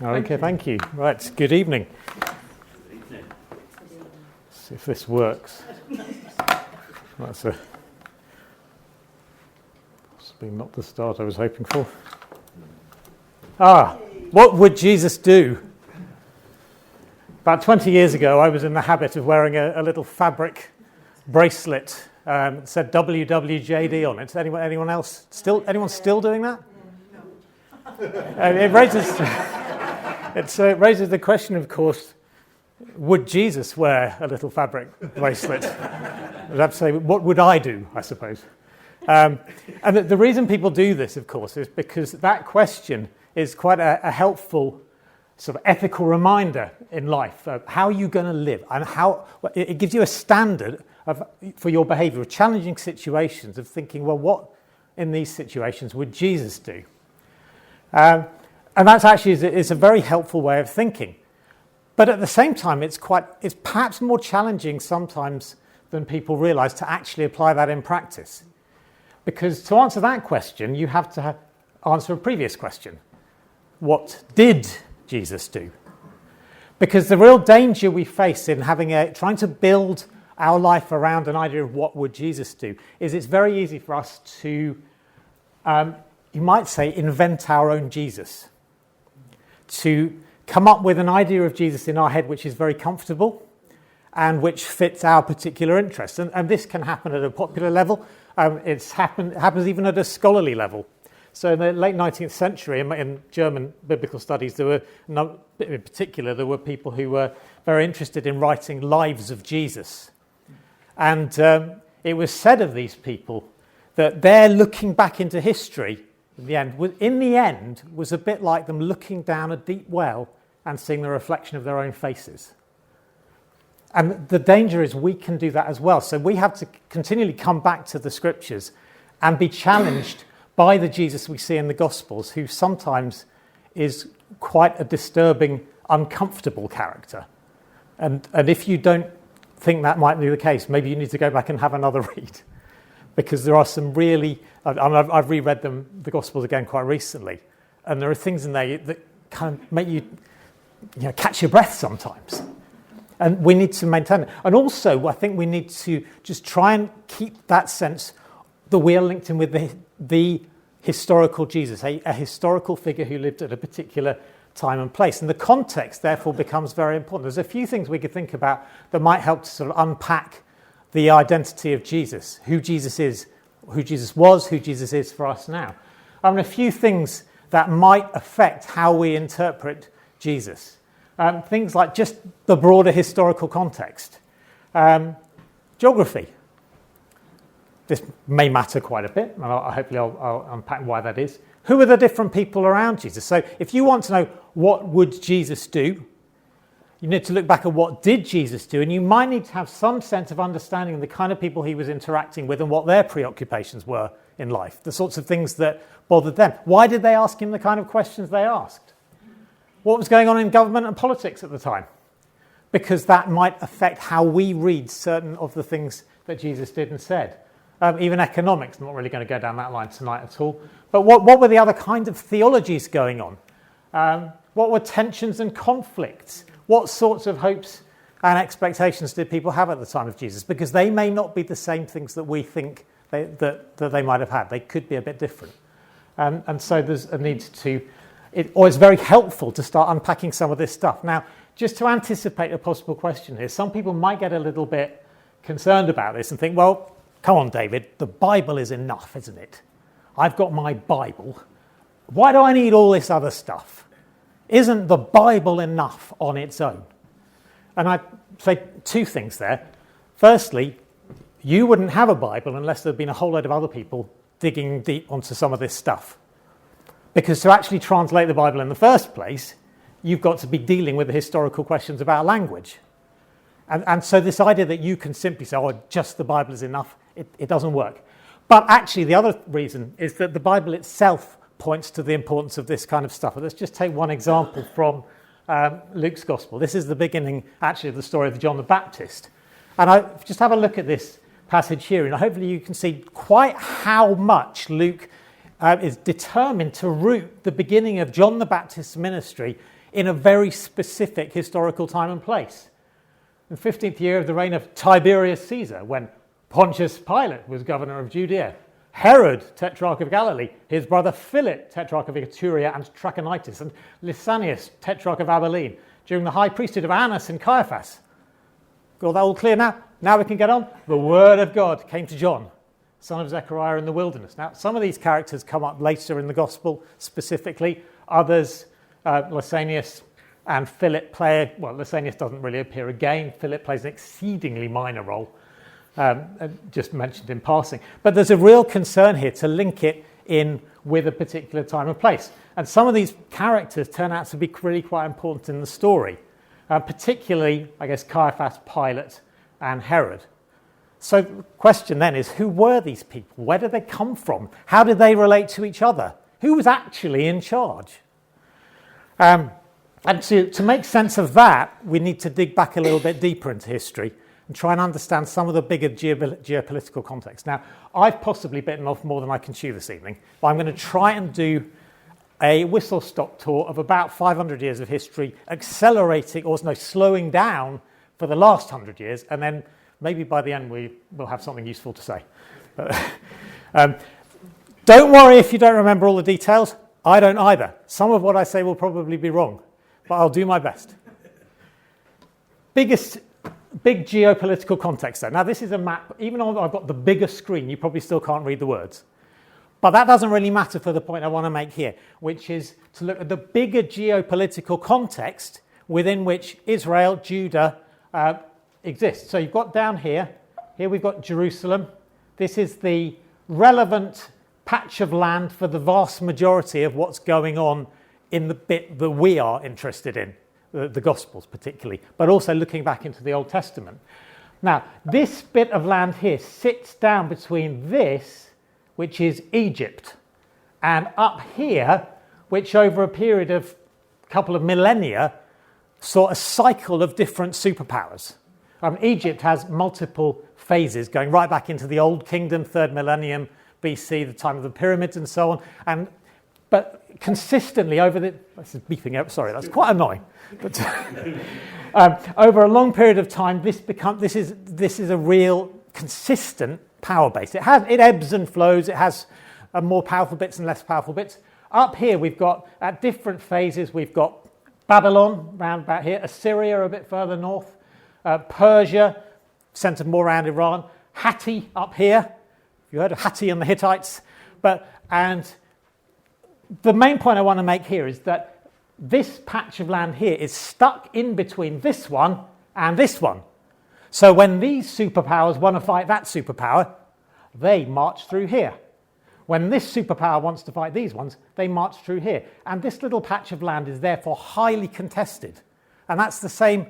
Okay, thank you. Right, good evening. Good evening. Let's see if this works. That's possibly not the start I was hoping for. What would Jesus do? About 20 years ago, I was in the habit of wearing a little fabric bracelet that said WWJD on it. Anyone else anyone still doing that? It raises the question, of course, would Jesus wear a little fabric bracelet? I'd have to say, what would I do, I suppose? And the reason people do this, of course, is because that question is quite a helpful sort of ethical reminder in life of how you're going to live, and how it gives you a standard for your behaviour of challenging situations, of thinking, well, what in these situations would Jesus do? And that's actually is a very helpful way of thinking. But at the same time, it's perhaps more challenging sometimes than people realise to actually apply that in practice. Because to answer that question, you have to answer a previous question. What did Jesus do? Because the real danger we face in trying to build our life around an idea of what would Jesus do is it's very easy for us to, you might say, invent our own Jesus. To come up with an idea of Jesus in our head which is very comfortable and which fits our particular interests. And this can happen at a popular level. It happens even at a scholarly level. So in the late 19th century, in German biblical studies, in particular, there were people who were very interested in writing lives of Jesus. And it was said of these people that their looking back into history in the end was a bit like them looking down a deep well and seeing the reflection of their own faces. And the danger is we can do that as well. So we have to continually come back to the scriptures and be challenged by the Jesus we see in the Gospels, who sometimes is quite a disturbing, uncomfortable character. And if you don't think that might be the case, maybe you need to go back and have another read. Because there are some really, I've reread the Gospels again quite recently, and there are things in there that kind of make you catch your breath sometimes. And we need to maintain it. And also, I think we need to just try and keep that sense that we are linked in with the historical Jesus, a historical figure who lived at a particular time and place. And the context, therefore, becomes very important. There's a few things we could think about that might help to sort of unpack the identity of Jesus, who Jesus is, who Jesus was, who Jesus is for us now. A few things that might affect how we interpret Jesus. Things like just the broader historical context. Geography. This may matter quite a bit, and hopefully I'll unpack why that is. Who are the different people around Jesus? So if you want to know what would Jesus do, you need to look back at what did Jesus do, and you might need to have some sense of understanding of the kind of people he was interacting with and what their preoccupations were in life, the sorts of things that bothered them. Why did they ask him the kind of questions they asked? What was going on in government and politics at the time? Because that might affect how we read certain of the things that Jesus did and said. Even economics, I'm not really going to go down that line tonight at all. But what were the other kind of theologies going on? What were tensions and conflicts? What sorts of hopes and expectations did people have at the time of Jesus? Because they may not be the same things that we think that they might have had. They could be a bit different. And so there's a need it's very helpful to start unpacking some of this stuff. Now, just to anticipate a possible question here, some people might get a little bit concerned about this and think, well, come on, David, the Bible is enough, isn't it? I've got my Bible. Why do I need all this other stuff? Isn't the Bible enough on its own? And I'd say two things there. Firstly, you wouldn't have a Bible unless there'd been a whole load of other people digging deep onto some of this stuff. Because to actually translate the Bible in the first place, you've got to be dealing with the historical questions about language. And so this idea that you can simply say, oh, just the Bible is enough, it doesn't work. But actually, the other reason is that the Bible itself points to the importance of this kind of stuff. Let's just take one example from Luke's Gospel. This is the beginning, actually, of the story of John the Baptist. And I just have a look at this passage here, and hopefully you can see quite how much Luke is determined to root the beginning of John the Baptist's ministry in a very specific historical time and place. In the 15th year of the reign of Tiberius Caesar, when Pontius Pilate was governor of Judea, Herod, tetrarch of Galilee, his brother Philip, tetrarch of Iturea and Trachonitis, and Lysanias, tetrarch of Abilene, during the high priesthood of Annas and Caiaphas. Got that all clear now? Now we can get on. The word of God came to John, son of Zechariah, in the wilderness. Now, some of these characters come up later in the gospel specifically. Others, Lysanias and Philip play, well, Lysanias doesn't really appear again. Philip plays an exceedingly minor role, just mentioned in passing. But there's a real concern here to link it in with a particular time and place. And some of these characters turn out to be really quite important in the story, particularly, I guess, Caiaphas, Pilate, and Herod. So the question then is, who were these people? Where did they come from? How did they relate to each other? Who was actually in charge? And to make sense of that, we need to dig back a little bit deeper into history and try and understand some of the bigger geopolitical context. Now, I've possibly bitten off more than I can chew this evening, but I'm going to try and do a whistle-stop tour of about 500 years of history, accelerating, or no, slowing down for the last 100 years, and then maybe by the end we will have something useful to say. Don't worry if you don't remember all the details. I don't either. Some of what I say will probably be wrong, but I'll do my best. Big geopolitical context though. Now this is a map. Even though I've got the bigger screen, you probably still can't read the words. But that doesn't really matter for the point I want to make here, which is to look at the bigger geopolitical context within which Israel, Judah, exists. So you've got down here we've got Jerusalem. This is the relevant patch of land for the vast majority of what's going on in the bit that we are interested in, the Gospels particularly, but also looking back into the Old Testament. Now, this bit of land here sits down between this, which is Egypt, and up here, which over a period of a couple of millennia saw a cycle of different superpowers. Egypt has multiple phases going right back into the Old Kingdom, 3rd millennium BC, the time of the pyramids and so on. But consistently over this is beeping out, sorry, that's quite annoying. But over a long period of time, this is a real consistent power base. It ebbs and flows. It has more powerful bits and less powerful bits. Up here, we've got, at different phases, we've got Babylon round about here, Assyria a bit further north, Persia, centered more around Iran, Hatti up here. You heard of Hatti and the Hittites. And the main point I want to make here is that this patch of land here is stuck in between this one and this one. So when these superpowers want to fight that superpower, they march through here. When this superpower wants to fight these ones, they march through here. And this little patch of land is therefore highly contested. And that's the same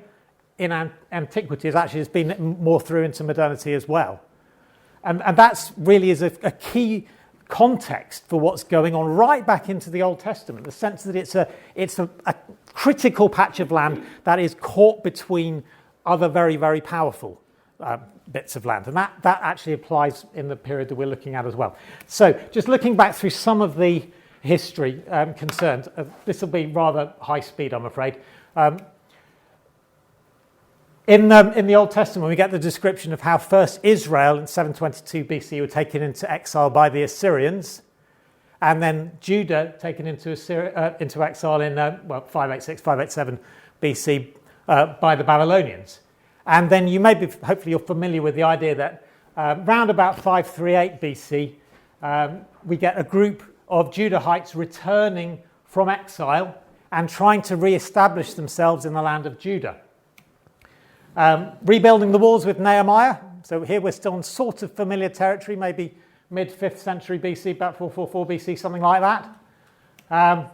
in antiquity as actually has been more through into modernity as well. And that's really is a key context for what's going on right back into the Old Testament, the sense that it's a critical patch of land that is caught between other very, very powerful bits of land. And that actually applies in the period that we're looking at as well. So just looking back through some of the history concerned, this will be rather high speed, I'm afraid. In the Old Testament, we get the description of how first Israel in 722 BC were taken into exile by the Assyrians, and then Judah taken into exile in 586, 587 BC by the Babylonians. And then hopefully you're familiar with the idea that round about 538 BC, we get a group of Judahites returning from exile and trying to re-establish themselves in the land of Judah. Rebuilding the walls with Nehemiah. So here we're still in sort of familiar territory, maybe mid-5th century BC, about 444 BC, something like that.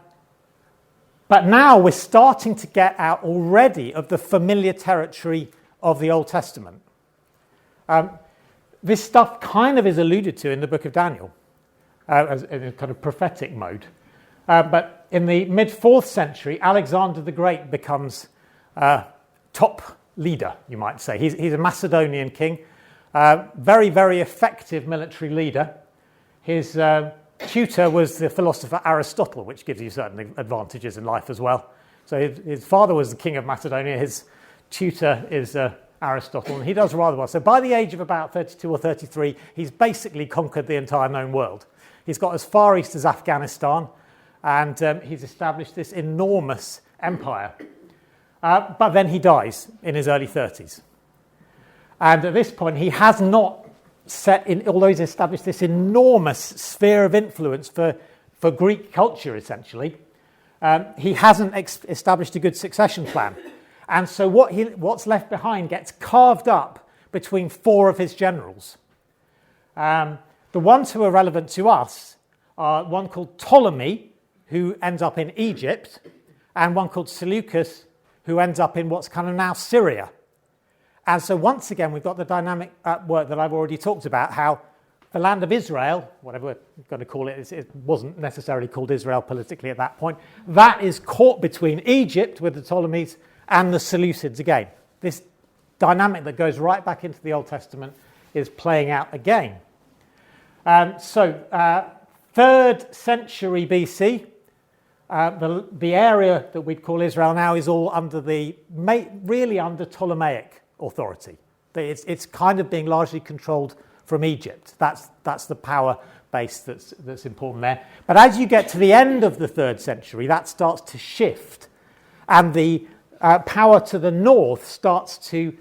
But now we're starting to get out already of the familiar territory of the Old Testament. This stuff kind of is alluded to in the book of Daniel, as in a kind of prophetic mode. But in the mid-4th century, Alexander the Great becomes top leader, you might say. He's a Macedonian king, very, very effective military leader. His tutor was the philosopher Aristotle, which gives you certain advantages in life as well. So his father was the king of Macedonia. His tutor is Aristotle, and he does rather well. So by the age of about 32 or 33, he's basically conquered the entire known world. He's got as far east as Afghanistan, and he's established this enormous empire. But then he dies in his early 30s. And at this point, he has not although he's established this enormous sphere of influence for Greek culture, essentially, he hasn't established a good succession plan. And so what's left behind gets carved up between four of his generals. The ones who are relevant to us are one called Ptolemy, who ends up in Egypt, and one called Seleucus, who ends up in what's kind of now Syria. And so once again, we've got the dynamic at work that I've already talked about, how the land of Israel, whatever we're going to call it, it wasn't necessarily called Israel politically at that point, that is caught between Egypt with the Ptolemies and the Seleucids again. This dynamic that goes right back into the Old Testament is playing out again. 3rd century BC, the area that we'd call Israel now is all really under Ptolemaic authority. It's kind of being largely controlled from Egypt. That's the power base that's important there. But as you get to the end of the 3rd century, that starts to shift, and the power to the north starts to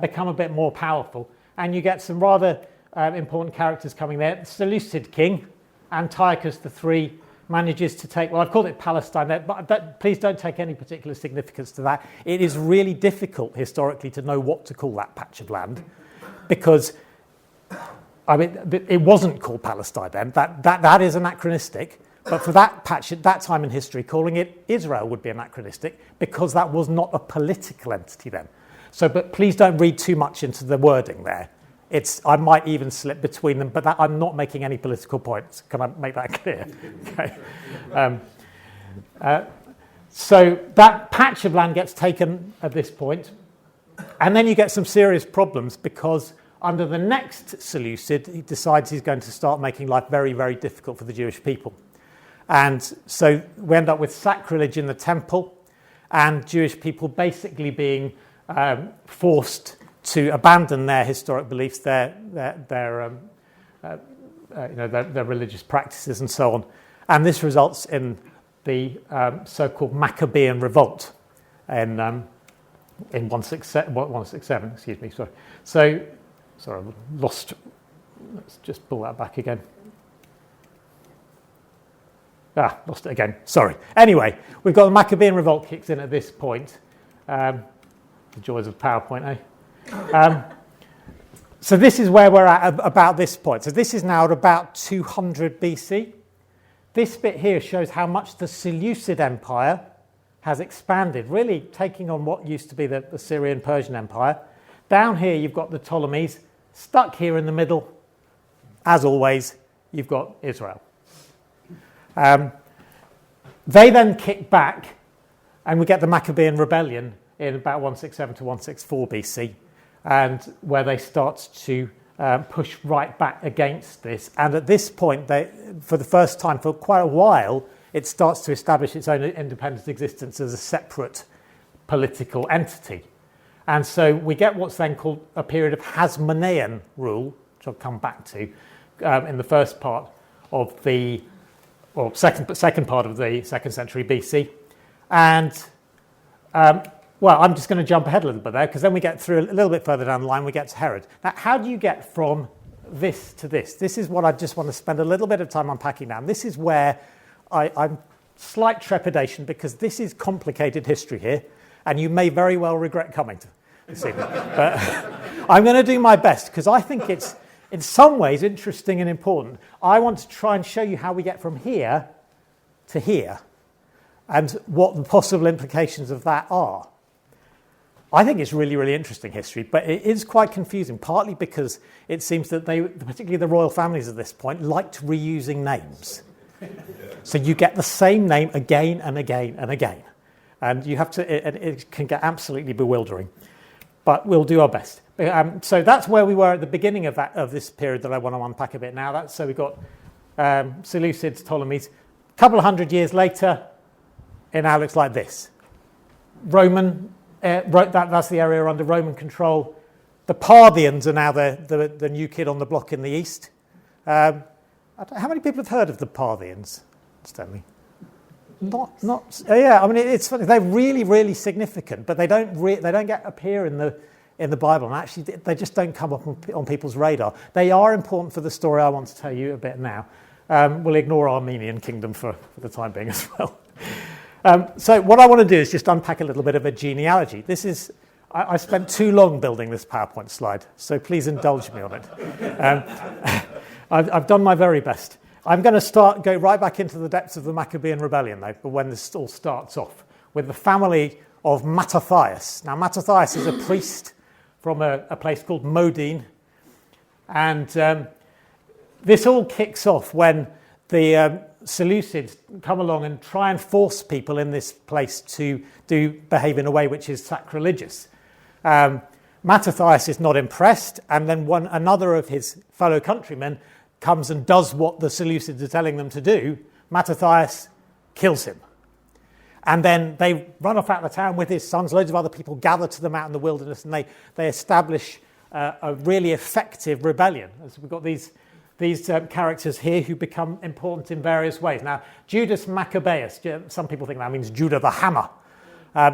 become a bit more powerful, and you get some rather important characters coming there. The Seleucid king, Antiochus III, manages to take, well, I've called it Palestine there, but please don't take any particular significance to that. It is really difficult historically to know what to call that patch of land, because it wasn't called Palestine then. That is anachronistic. But for that patch at that time in history, calling it Israel would be anachronistic, because that was not a political entity then. But please don't read too much into the wording there. I might even slip between them, but I'm not making any political points. Can I make that clear? Okay. So that patch of land gets taken at this point, and then you get some serious problems, because under the next Seleucid, he decides he's going to start making life very, very difficult for the Jewish people. And so we end up with sacrilege in the temple, and Jewish people basically being forced to abandon their historic beliefs, their religious practices, and so on. And this results in the so-called Maccabean revolt in 167. Excuse me. Sorry, I lost. Let's just pull that back again. Lost it again. Sorry. Anyway, we've got the Maccabean revolt kicks in at this point. The joys of PowerPoint, eh? So this is where we're at about this point. So this is now at about 200 BC. This bit here shows how much the Seleucid Empire has expanded, really taking on what used to be the Syrian-Persian Empire. Down here you've got the Ptolemies. Stuck here in the middle, as always, you've got Israel. They then kick back, and we get the Maccabean rebellion in about 167 to 164 BC, and where they start to push right back against this. And at this point, for the first time for quite a while, it starts to establish its own independent existence as a separate political entity. And so we get what's then called a period of Hasmonean rule, which I'll come back to in the first part of second part of the 2nd century BC. And I'm just going to jump ahead a little bit there, because then we get through a little bit further down the line, we get to Herod. Now, how do you get from this to this? This is what I just want to spend a little bit of time unpacking now. And this is where I'm slight trepidation, because this is complicated history here, and you may very well regret coming to this evening. But I'm going to do my best, because I think it's in some ways interesting and important. I want to try and show you how we get from here to here, and what the possible implications of that are. I think it's really, really interesting history, but it is quite confusing, partly because it seems that particularly the royal families at this point, liked reusing names. So you get the same name again and again and again. And you have to, it can get absolutely bewildering. But we'll do our best. So that's where we were at the beginning of this period that I want to unpack a bit now. So we've got Seleucids, Ptolemies. A couple of hundred years later, it now looks like this. Roman, that's the area under Roman control. The Parthians are now the new kid on the block in the east. How many people have heard of the Parthians, Stanley? Yeah. I mean, it's funny. They're really, really significant, but they don't appear in the Bible, and actually, they just don't come up on people's radar. They are important for the story I want to tell you a bit now. We'll ignore Armenian Kingdom for the time being as well. So what I want to do is just unpack a little bit of a genealogy. I spent too long building this PowerPoint slide, so please indulge me on it. I've done my very best. I'm going to go right back into the depths of the Maccabean rebellion, though, but when this all starts off, with the family of Mattathias. Now, Mattathias is a priest from a place called Modin, and this all kicks off when the Seleucids come along and try and force people in this place to behave in a way which is sacrilegious. Mattathias is not impressed, and then another of his fellow countrymen comes and does what the Seleucids are telling them to do. Mattathias kills him. And then they run off out of the town with his sons. Loads of other people gather to them out in the wilderness, and they establish a really effective rebellion. So we've got these characters here who become important in various ways. Now, Judas Maccabeus, some people think that means Judah the Hammer.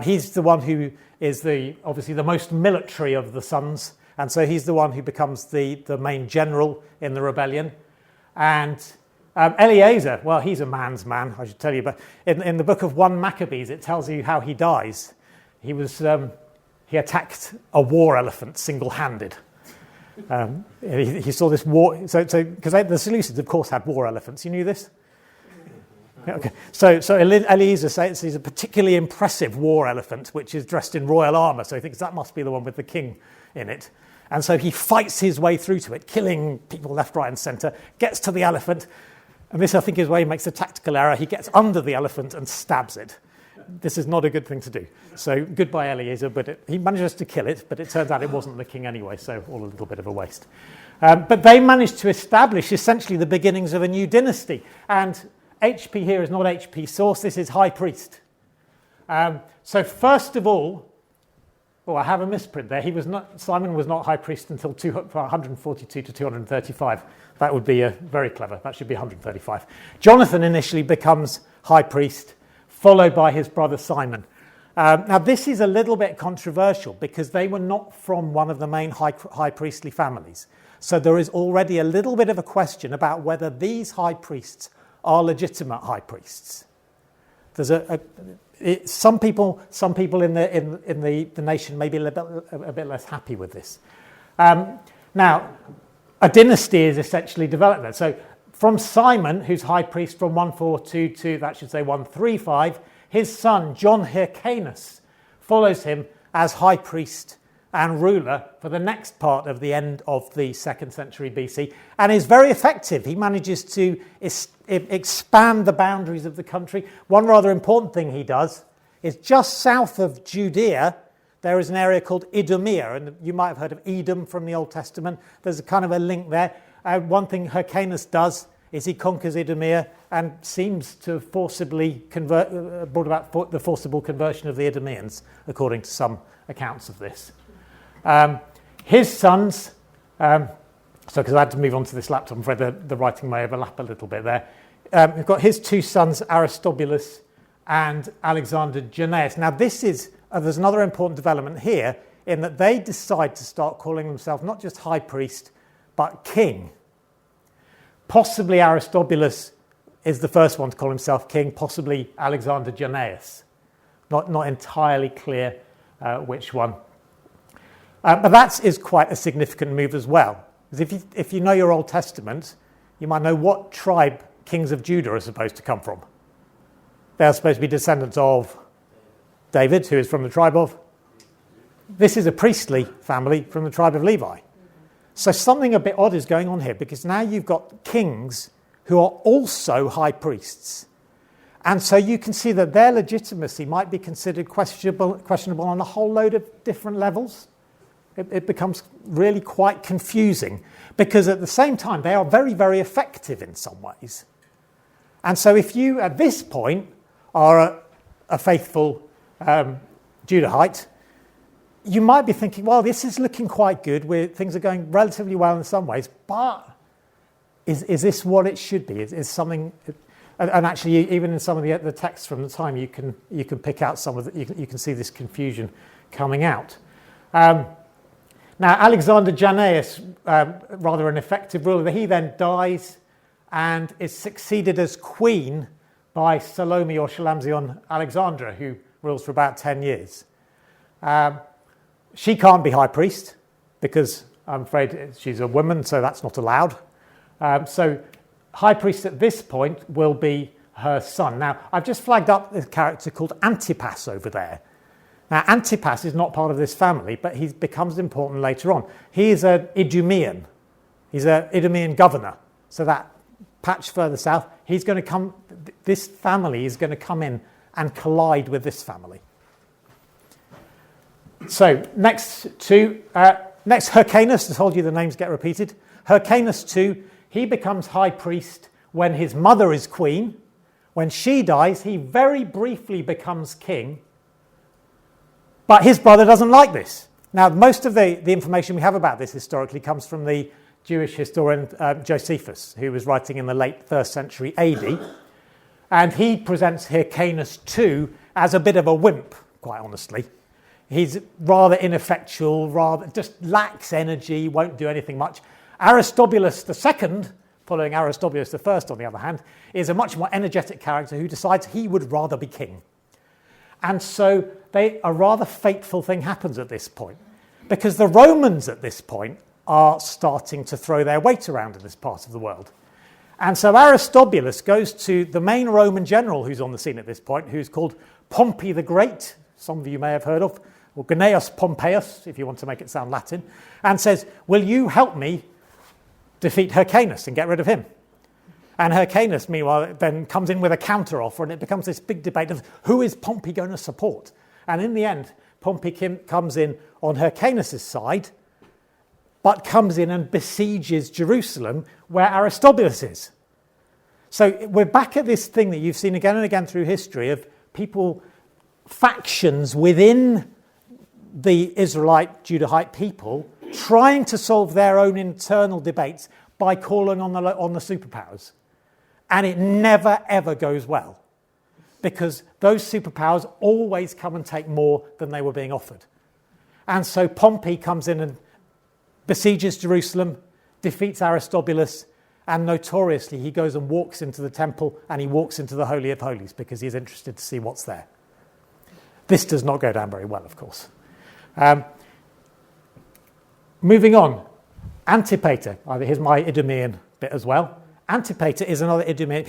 He's the one who is obviously the most military of the sons, and so he's the one who becomes the main general in the rebellion. And Eleazar, well, he's a man's man, I should tell you, but in the book of 1 Maccabees, it tells you how he dies. He attacked a war elephant single-handed. He saw this war, because the Seleucids, of course, had war elephants. You knew this? Okay. So Eleazar says he's a particularly impressive war elephant, which is dressed in royal armour. So he thinks that must be the one with the king in it. And so he fights his way through to it, killing people left, right, and centre, gets to the elephant. And this, I think, is where he makes a tactical error. He gets under the elephant and stabs it. This is not a good thing to do. So goodbye, Eleazar, but he manages to kill it, but it turns out it wasn't the king anyway, so all a little bit of a waste. But they managed to establish essentially the beginnings of a new dynasty. And HP here is not HP source, this is high priest. So first of all, I have a misprint there. Simon was not high priest until 142 to 235. That would be very clever. That should be 135. Jonathan initially becomes high priest, followed by his brother Simon. Now, this is a little bit controversial because they were not from one of the main high priestly families. So there is already a little bit of a question about whether these high priests are legitimate high priests. There's some people in the nation may be a bit less happy with this. Now, a dynasty is essentially developed there. So from Simon, who's high priest from 142 to, that should say 135, his son, John Hyrcanus, follows him as high priest and ruler for the next part of the end of the 2nd century BC, and is very effective. He manages to expand the boundaries of the country. One rather important thing he does is just south of Judea, there is an area called Idumea, and you might have heard of Edom from the Old Testament. There's a kind of a link there. One thing Hyrcanus does is he conquers Idumea and seems to forcibly brought about the forcible conversion of the Idumeans, according to some accounts of this. His sons, because I had to move on to this laptop, I'm afraid the writing may overlap a little bit there. We've got his two sons, Aristobulus and Alexander Jannaeus. Now, there's another important development here in that they decide to start calling themselves not just high priest, but king. Possibly Aristobulus is the first one to call himself king, possibly Alexander Jannaeus. Not entirely clear which one. But that is quite a significant move as well. Because if you know your Old Testament, you might know what tribe kings of Judah are supposed to come from. They are supposed to be descendants of David, who is from the tribe of... This is a priestly family from the tribe of Levi. So something a bit odd is going on here, because now you've got kings who are also high priests. And so you can see that their legitimacy might be considered questionable on a whole load of different levels. It becomes really quite confusing, because at the same time, they are very, very effective in some ways. And so if you, at this point, are a faithful Judahite, you might be thinking, well, this is looking quite good. Things are going relatively well in some ways, but is this what it should be? Is something... And actually, even in some of the texts from the time, you can pick out some of you can see this confusion coming out. Now, Alexander Jannaeus, rather an effective ruler, he then dies and is succeeded as queen by Salome or Shalamzion Alexandra, who rules for about 10 years. She can't be high priest because I'm afraid she's a woman, so that's not allowed. So high priest at this point will be her son. Now, I've just flagged up this character called Antipas over there. Now, Antipas is not part of this family, but he becomes important later on. He is an Idumean. He's an Idumean governor. So that patch further south, he's going to come, this family is going to come in and collide with this family. So next Hyrcanus, I told you the names get repeated. Hyrcanus too, he becomes high priest when his mother is queen. When she dies, he very briefly becomes king. But his brother doesn't like this. Now, most of the information we have about this historically comes from the Jewish historian Josephus, who was writing in the late 1st century AD. And he presents Hyrcanus II as a bit of a wimp, quite honestly. He's rather ineffectual, rather just lacks energy, won't do anything much. Aristobulus II, following Aristobulus I, on the other hand, is a much more energetic character who decides he would rather be king. And so a rather fateful thing happens at this point, because the Romans at this point are starting to throw their weight around in this part of the world. And so Aristobulus goes to the main Roman general who's on the scene at this point, who's called Pompey the Great, some of you may have heard of, or Gnaeus Pompeius, if you want to make it sound Latin, and says, will you help me defeat Hyrcanus and get rid of him? And Hyrcanus, meanwhile, then comes in with a counter-offer, and it becomes this big debate of who is Pompey going to support? And in the end, Pompey comes in on Hyrcanus' side, but comes in and besieges Jerusalem, where Aristobulus is. So we're back at this thing that you've seen again and again through history of people, factions within the Israelite, Judahite people, trying to solve their own internal debates by calling on the superpowers. And it never, ever goes well, because those superpowers always come and take more than they were being offered. And so Pompey comes in and besieges Jerusalem, defeats Aristobulus, and notoriously he goes and walks into the temple and he walks into the Holy of Holies because he's interested to see what's there. This does not go down very well, of course. Moving on, Antipater. Here's my Idumean bit as well. Antipater is another Idumean.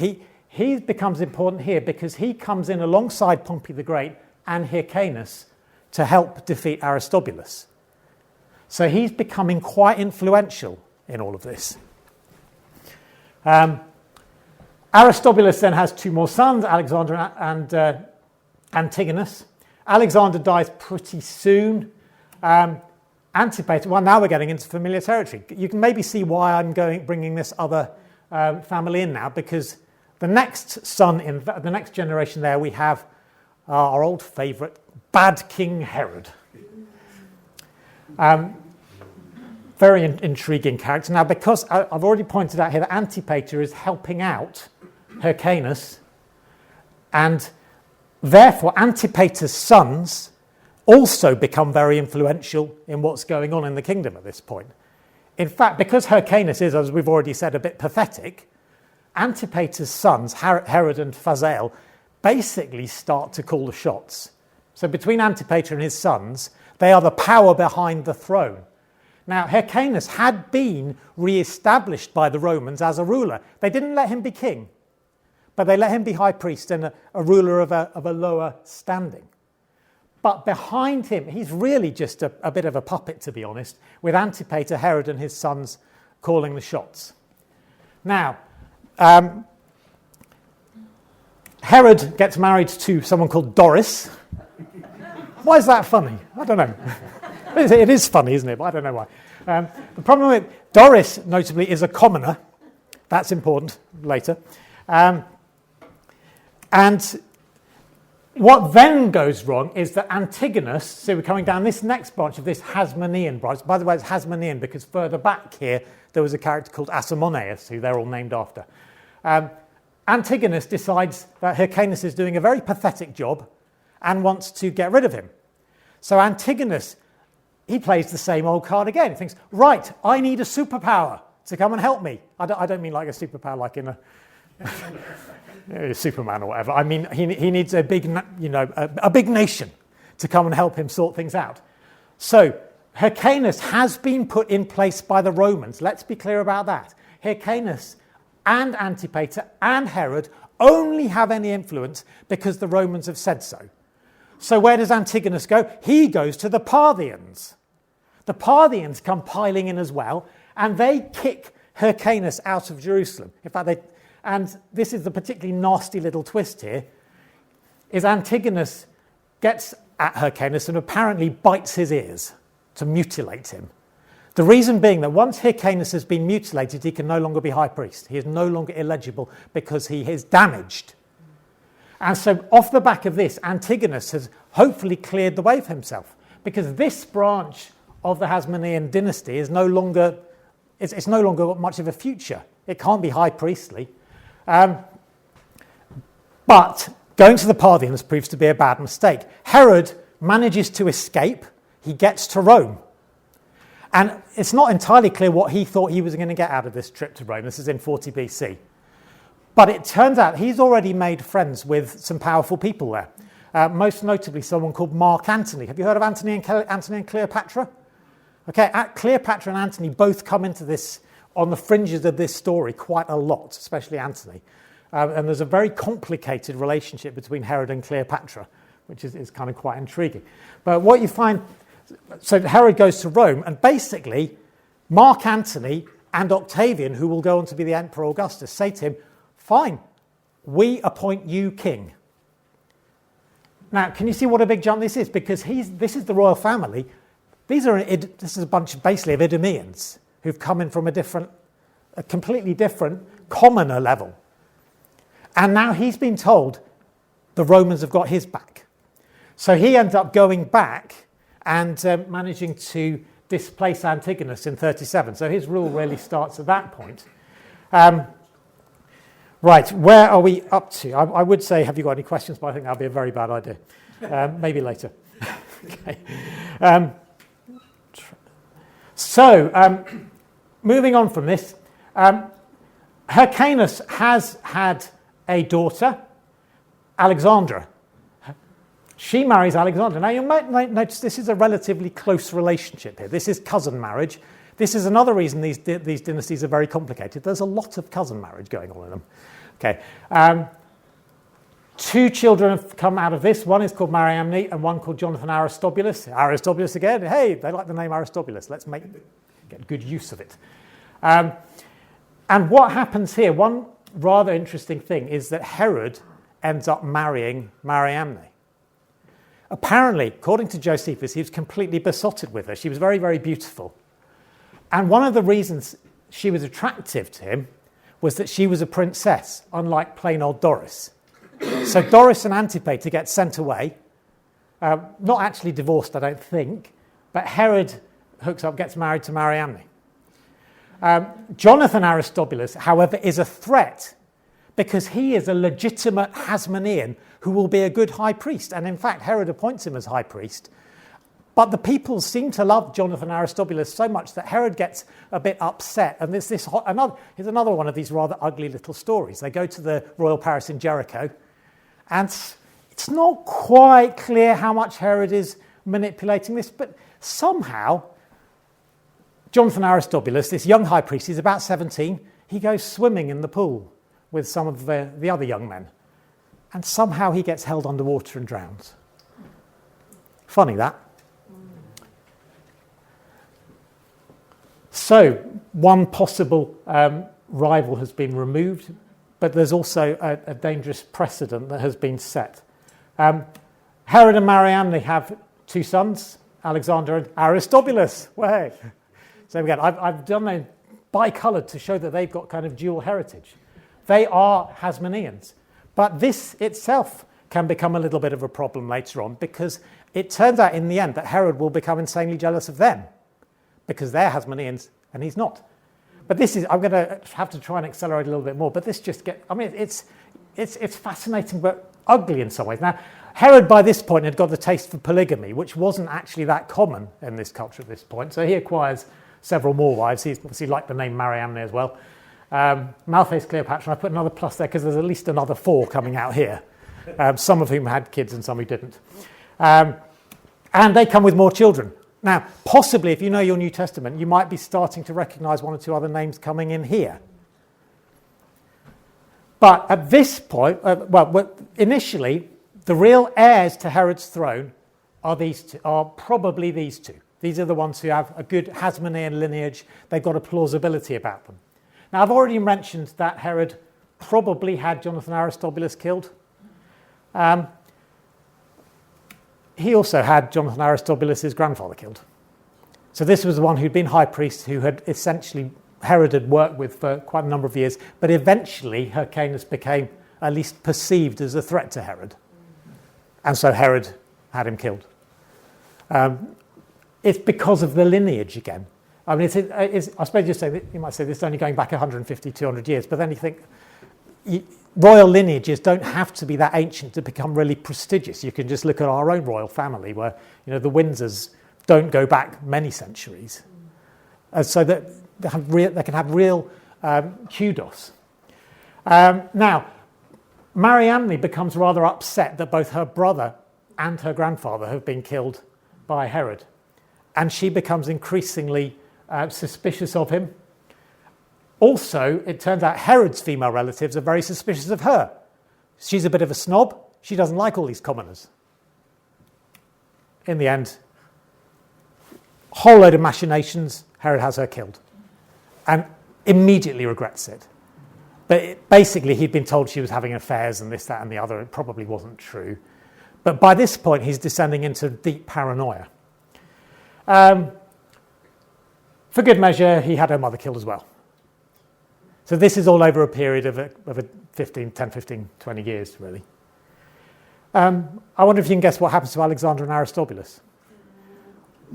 He becomes important here because he comes in alongside Pompey the Great and Hyrcanus to help defeat Aristobulus. So he's becoming quite influential in all of this. Aristobulus then has two more sons, Alexander and Antigonus. Alexander dies pretty soon. Antipater, well, now we're getting into familiar territory. You can maybe see why I'm bringing this other family in now, because the next son in the next generation there we have our old favourite, Bad King Herod. Very intriguing character. Now, because I've already pointed out here that Antipater is helping out Hyrcanus, and therefore Antipater's sons also become very influential in what's going on in the kingdom at this point. In fact, because Hyrcanus is, as we've already said, a bit pathetic, Antipater's sons, Herod and Phasael, basically start to call the shots. So between Antipater and his sons, they are the power behind the throne. Now, Hyrcanus had been re-established by the Romans as a ruler. They didn't let him be king, but they let him be high priest and a ruler of a lower standing. But behind him, he's really just a bit of a puppet, to be honest, with Antipater, Herod and his sons calling the shots. Now, Herod gets married to someone called Doris. Why is that funny? I don't know. It is funny, isn't it? But I don't know why. The problem with Doris, notably, is a commoner. That's important later. And What then goes wrong is that Antigonus, so we're coming down this next branch of this Hasmonean branch. By the way, it's Hasmonean because further back here there was a character called Asamoneus, who they're all named after. Antigonus decides that Hyrcanus is doing a very pathetic job and wants to get rid of him. So Antigonus, he plays the same old card again. He thinks, right, I need a superpower to come and help me. I don't mean like a superpower like in a Superman or whatever. I mean, he needs a big, a big nation to come and help him sort things out. So Hyrcanus has been put in place by the Romans. Let's be clear about that. Hyrcanus and Antipater and Herod only have any influence because the Romans have said so. So where does Antigonus go? He goes to the Parthians. The Parthians come piling in as well, and they kick Hyrcanus out of Jerusalem. In fact, and this is the particularly nasty little twist here, is Antigonus gets at Hyrcanus and apparently bites his ears to mutilate him. The reason being that once Hyrcanus has been mutilated, he can no longer be high priest. He is no longer eligible because he is damaged. And so off the back of this, Antigonus has hopefully cleared the way for himself, because this branch of the Hasmonean dynasty is no longer, it's no longer got much of a future. It can't be high priestly. But going to the Parthians proves to be a bad mistake. Herod manages to escape. He gets to Rome. And it's not entirely clear what he thought he was going to get out of this trip to Rome. This is in 40 BC. But it turns out he's already made friends with some powerful people there. Most notably someone called Mark Antony. Have you heard of Antony and Cleopatra? Okay, Cleopatra and Antony both come into this, on the fringes of this story, quite a lot, especially Antony. And there's a very complicated relationship between Herod and Cleopatra, which is kind of quite intriguing. But what you find, so Herod goes to Rome, and basically Mark Antony and Octavian, who will go on to be the Emperor Augustus, say to him, fine, we appoint you king. Now, can you see what a big jump this is? Because this is the royal family. This is a bunch basically of Idumeans who've come in from a completely different, commoner level. And now he's been told the Romans have got his back. So he ends up going back and managing to displace Antigonus in 37. So his rule really starts at that point. Right, where are we up to? I would say, have you got any questions? But I think that would be a very bad idea. Maybe later. Okay. So, moving on from this, Hyrcanus has had a daughter, Alexandra. She marries Alexander. Now, you might notice this is a relatively close relationship here. This is cousin marriage. This is another reason these dynasties are very complicated. There's a lot of cousin marriage going on in them. Okay. Two children have come out of this. One is called Mariamne and one called Jonathan Aristobulus. Aristobulus again. Hey, they like the name Aristobulus. Let's get good use of it. And what happens here, one rather interesting thing, is that Herod ends up marrying Mariamne. Apparently, according to Josephus, he was completely besotted with her. She was very, very beautiful. And one of the reasons she was attractive to him was that she was a princess, unlike plain old Doris. So Doris and Antipater get sent away, not actually divorced, I don't think, but Herod hooks up, gets married to Mariamne. Jonathan Aristobulus, however, is a threat because he is a legitimate Hasmonean who will be a good high priest. And in fact, Herod appoints him as high priest. But the people seem to love Jonathan Aristobulus so much that Herod gets a bit upset. And here's another one of these rather ugly little stories. They go to the royal palace in Jericho, and it's not quite clear how much Herod is manipulating this, but somehow Jonathan Aristobulus, this young high priest, he's about 17, he goes swimming in the pool with some of the other young men. And somehow he gets held underwater and drowns. Funny that. So, one possible rival has been removed, but there's also a dangerous precedent that has been set. Herod and Mariamne have two sons, Alexander and Aristobulus. Way. So again, I've done them bicoloured to show that they've got kind of dual heritage. They are Hasmoneans. But this itself can become a little bit of a problem later on, because it turns out in the end that Herod will become insanely jealous of them because they're Hasmoneans and he's not. But this is, I'm going to have to try and accelerate a little bit more, but this just it's fascinating but ugly in some ways. Now, Herod by this point had got the taste for polygamy, which wasn't actually that common in this culture at this point. So he acquires several more wives. He's obviously liked the name Mariamne as well. Malthus, Cleopatra, I put another plus there because there's at least another 4 coming out here, some of whom had kids and some who didn't. And they come with more children. Now, possibly, if you know your New Testament, you might be starting to recognize 1 or 2 other names coming in here. But at this point, initially, the real heirs to Herod's throne are probably these 2. These are the ones who have a good Hasmonean lineage. They've got a plausibility about them. Now, I've already mentioned that Herod probably had Jonathan Aristobulus killed. He also had Jonathan Aristobulus' grandfather killed. So this was the one who'd been high priest, who had essentially Herod had worked with for quite a number of years, but eventually Hyrcanus became at least perceived as a threat to Herod. And so Herod had him killed. It's because of the lineage again. I mean, I suppose you might say this is only going back 150, 200 years, but then you think royal lineages don't have to be that ancient to become really prestigious. You can just look at our own royal family where, the Windsors don't go back many centuries. So that they can have real kudos. Now, Mariamne becomes rather upset that both her brother and her grandfather have been killed by Herod. And she becomes increasingly suspicious of him. Also, it turns out Herod's female relatives are very suspicious of her. She's a bit of a snob. She doesn't like all these commoners. In the end, whole load of machinations, Herod has her killed. And immediately regrets it. But basically, he'd been told she was having affairs and this, that, and the other. It probably wasn't true. But by this point, he's descending into deep paranoia. For good measure, he had her mother killed as well. So this is all over a period of 10, 15, 20 years, really. I wonder if you can guess what happens to Alexander and Aristobulus.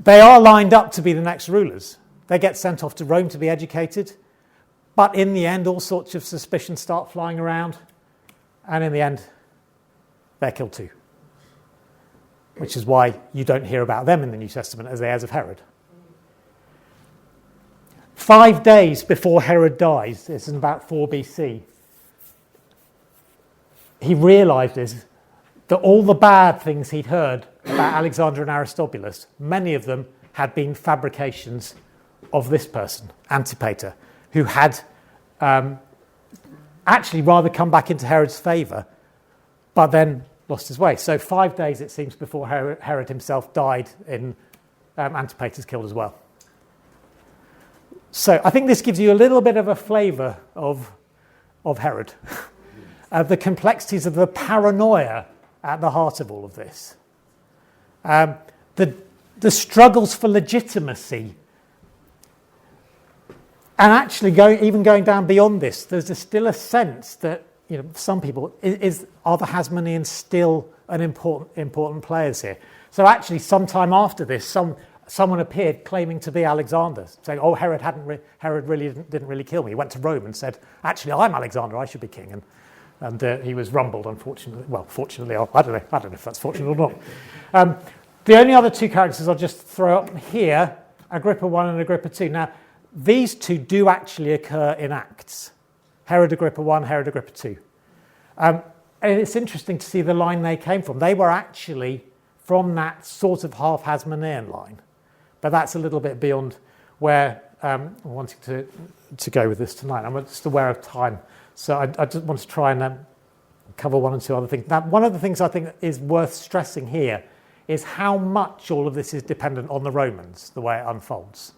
They are lined up to be the next rulers. They get sent off to Rome to be educated. But in the end, all sorts of suspicions start flying around. And in the end, they're killed too. Which is why you don't hear about them in the New Testament as the heirs of Herod. 5 days before Herod dies, this is about 4 BC, he realizes that all the bad things he'd heard about Alexander and Aristobulus, many of them had been fabrications of this person, Antipater, who had actually rather come back into Herod's favour, but then lost his way. So 5 days, it seems, before Herod himself died, Antipater's killed as well. So I think this gives you a little bit of a flavour of Herod, the complexities of the paranoia at the heart of all of this. The struggles for legitimacy. And actually, going down beyond this, there's still a sense that, some people, are the Hasmoneans still an important players here? So actually, sometime after this, someone appeared claiming to be Alexander, saying, "Oh, Herod really didn't really kill me. He went to Rome and said, actually, I'm Alexander. I should be king." And he was rumbled, unfortunately. Well, fortunately, I don't know if that's fortunate or not. The only other 2 characters I'll just throw up here, Agrippa I and Agrippa II. Now, these 2 do actually occur in Acts. Herod Agrippa I, Herod Agrippa II. And it's interesting to see the line they came from. They were actually from that sort of half Hasmonean line. But that's a little bit beyond where I'm wanting to go with this tonight. I'm just aware of time. So I just want to try and cover 1 or 2 other things. Now, one of the things I think is worth stressing here is how much all of this is dependent on the Romans, the way it unfolds.